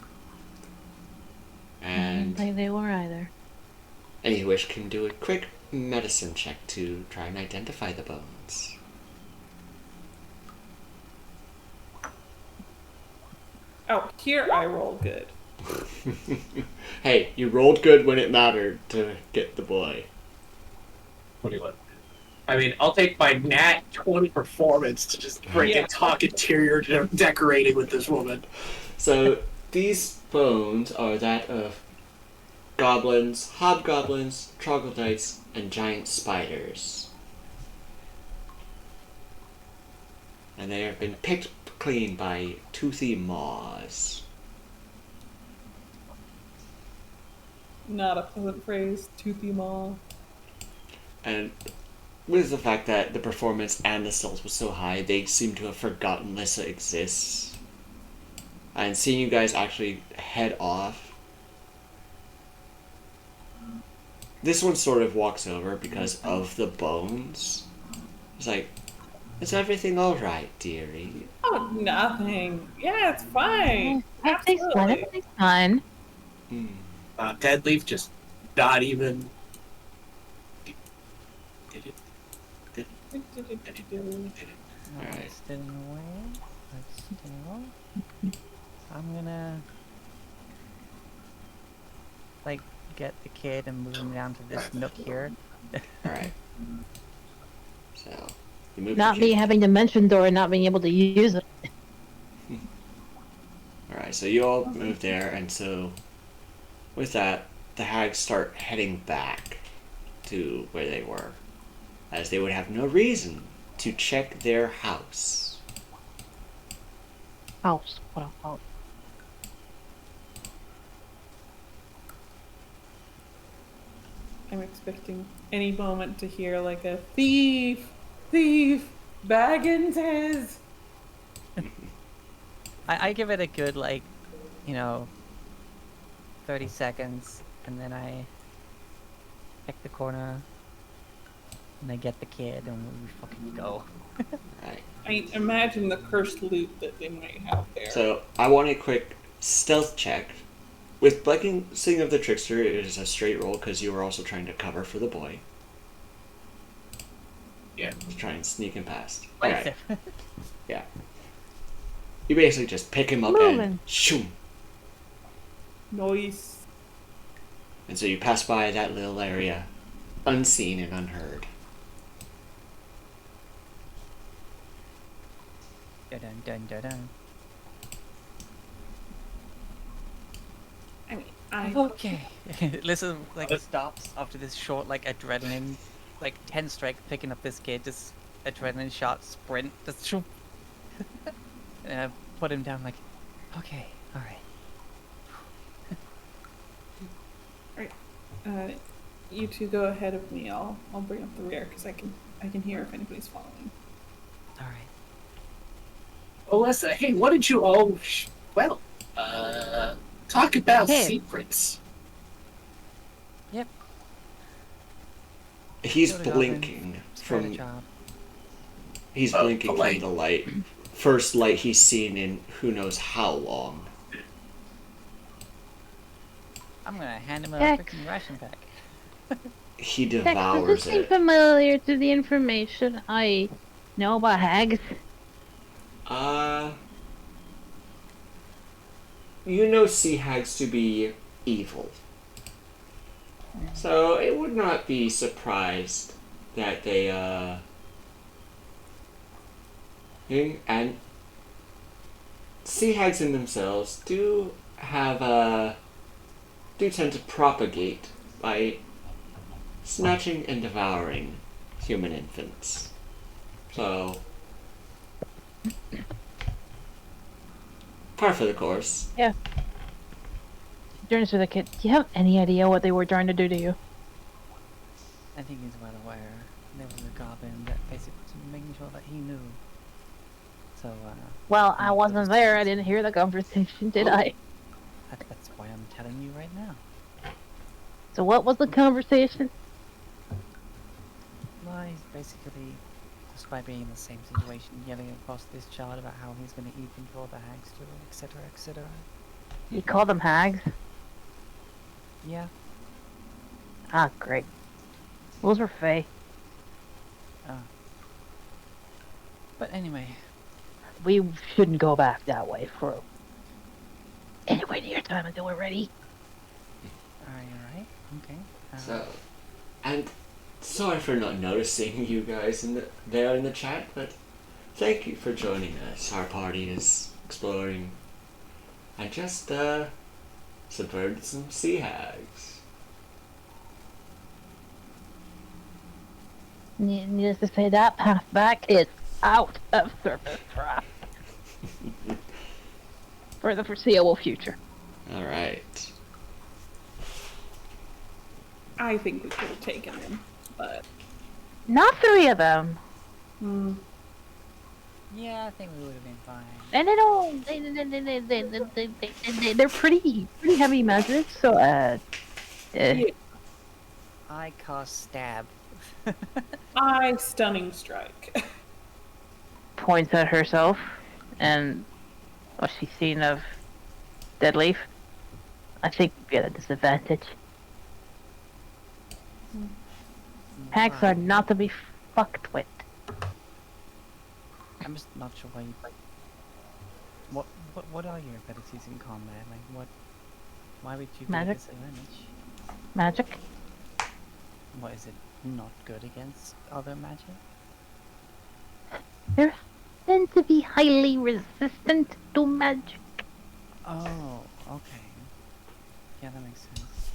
I And didn't think they were either. any who wish can do a quick medicine check to try and identify the bones. Oh, here I roll good. Hey, you rolled good when it mattered to get the boy. 21. I mean, I'll take my nat 20 performance to just freaking Yeah. talk interior decorating with this woman. So these bones are that of goblins, hobgoblins, troglodytes, and giant spiders. And they have been picked clean by toothy maws. Not a pleasant phrase, toothy maw. And with the fact that the performance and the stills was so high, they seem to have forgotten Lissa exists. And seeing you guys actually head off, this one sort of walks over because of the bones. It's like, is everything alright, dearie? Oh, nothing. Yeah, it's fine. Everything's fine. Absolutely. Everything's fine. Deadleaf just not even. Alright. Still away. But still. I'm gonna like get the kid and move him down to this nook here. Alright. So, you move Not the me kid. having dimension door and not being able to use it. Alright, so you all move there, and so with that, the hags start heading back to where they were, as they would have no reason to check their house. House. What a house. I'm expecting any moment to hear like a thief, thief, Baggins is. I give it a good like, 30 seconds, and then I check the corner, and I get the kid, and we fucking go. Right. I imagine the cursed loot that they might have there. So I want a quick stealth check. With Blessing of the Trickster, it is a straight roll because you were also trying to cover for the boy. Yeah. To try and sneak him past. Right. Right. Yeah. You basically just pick him up Moving. and shoom. Noise. And so you pass by that little area, unseen and unheard. Dun dun dun dun. I mean, I Okay. Listen, like stops after this short, like adrenaline, like 10 strike picking up this kid, just adrenaline shot sprint, just shoop. And I put him down like, okay, all right. you two go ahead of me. I'll bring up the rear because I can hear if anybody's following. All right. Alyssa, hey, what did you all? Talk about Hey. secrets. Yep. He's Go to blinking Start a from job. he's Oh, blinking the from light. the light. First light he's seen in who knows how long. I'm gonna hand him a Heck. freaking ration pack. He Does devours this seem it. familiar to the information I know about hags? You know sea hags to be evil. So it would not be surprised that they, and sea hags in themselves do have, do tend to propagate by snatching and devouring human infants. So, par for the course. Turns to the kid. Do you have any idea what they were trying to do to you? I think he's well aware. There was a goblin that basically was making sure that he knew. So, Well, I wasn't there. I didn't hear the conversation, did I? that's why I'm telling you right now. So what was the conversation? Well, he's basically, despite being in the same situation, yelling across this child about how he's going to eat control the hags too, etc., etc. You call them hags? Yeah. Ah, great. Those were Fae. But anyway, We shouldn't go back that way for anyway near time until we're ready. alright, okay. So, and sorry for not noticing you guys there in the chat, but thank you for joining us. Our party is exploring. I just subverted some sea hags. Needless to say, that path back is out of surface traffic for the foreseeable future. All right. I think we could have taken them, but Not 3 of them. Yeah, I think we would have been fine. And they're pretty heavy measures, so I cast stab. I stunning strike. points at herself and what she's seen of Deadleaf. I think we get a disadvantage. Hags are not to be fucked with. I'm just not sure why you like. What are your abilities in combat? Like what? Why would you be Magic. disadvantage? Magic? What is it? Not good against other magic? They tend to be highly resistant to magic. Oh, okay. Yeah, that makes sense.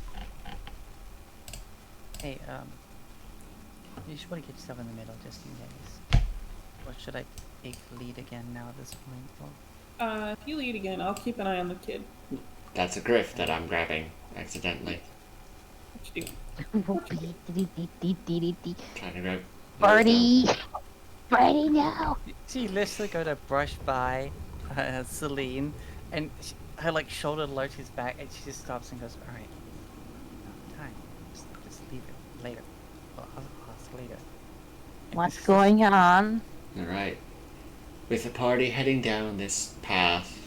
Hey, you should probably get yourself in the middle just in case. Or should I take lead again now at this point? Or... If you lead again, I'll keep an eye on the kid. That's a griff that I'm grabbing accidentally. What you do? Trying to grab. Party! Party now! She literally go to brush by Celine, and her like shoulder lurches back, and she just stops and goes, "All right, no time. Just leave it later. Well, I'll ask later." And What's this is- going on? Alright. With the party heading down this path,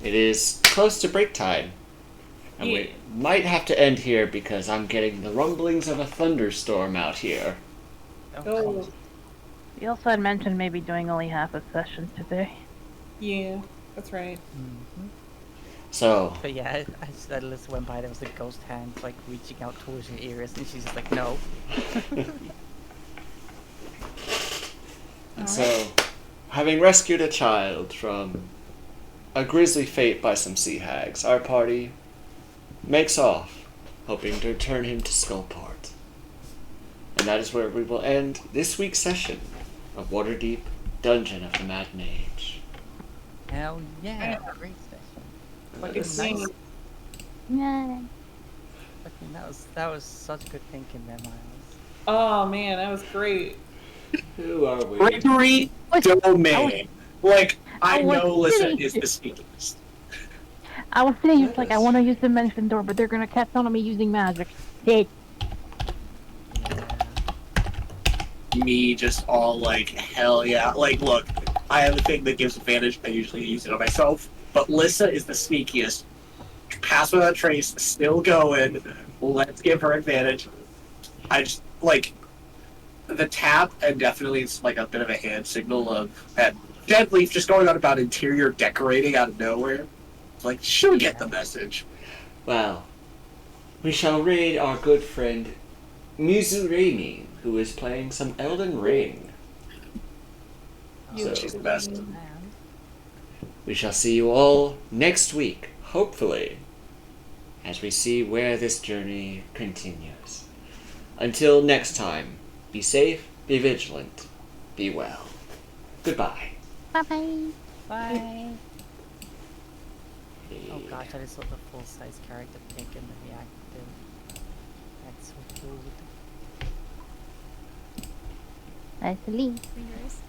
it is close to break time. And we might have to end here because I'm getting the rumblings of a thunderstorm out here. Oh, You also had mentioned maybe doing only half a session today. yeah, that's right. Mhm. So, But yeah, I just went by. There was a ghost hand like reaching out towards her ears, and she's just like, "No." so, having rescued a child from a grisly fate by some sea hags, our party makes off, hoping to return him to Skullport. And that is where we will end this week's session of Waterdeep Dungeon of the Mad Mage. Hell yeah! Great session. Fucking Yes. nice. Yeah. Fucking that was such good thinking there, Miles. Oh man, that was great. Who are we? Gregory Domain. Like, I I was know Lissa sitting- is the speakers. I was sitting here like, I Yes. want to use the dimension door, but they're gonna catch on to me using magic. Shit. Yeah. Me just all like, hell yeah. Like, look, I have a thing that gives advantage. I usually use it on myself. But Lissa is the sneakiest. Pass without trace, still going. Let's give her advantage. I just, like, the tap, and definitely it's like a bit of a hand signal of that Deadleaf just going on about interior decorating out of nowhere. It's like, she'll get the message. Well, we shall raid our good friend Mizuremi, who is playing some Elden Ring. So, She's the best. And we shall see you all next week, hopefully, as we see where this journey continues. Until next time, be safe, be vigilant, be well. Goodbye. Bye-bye. bye. Oh gosh, I just saw the full-size character pick in the reactive. That's so cool. Nice to leave. Fingers.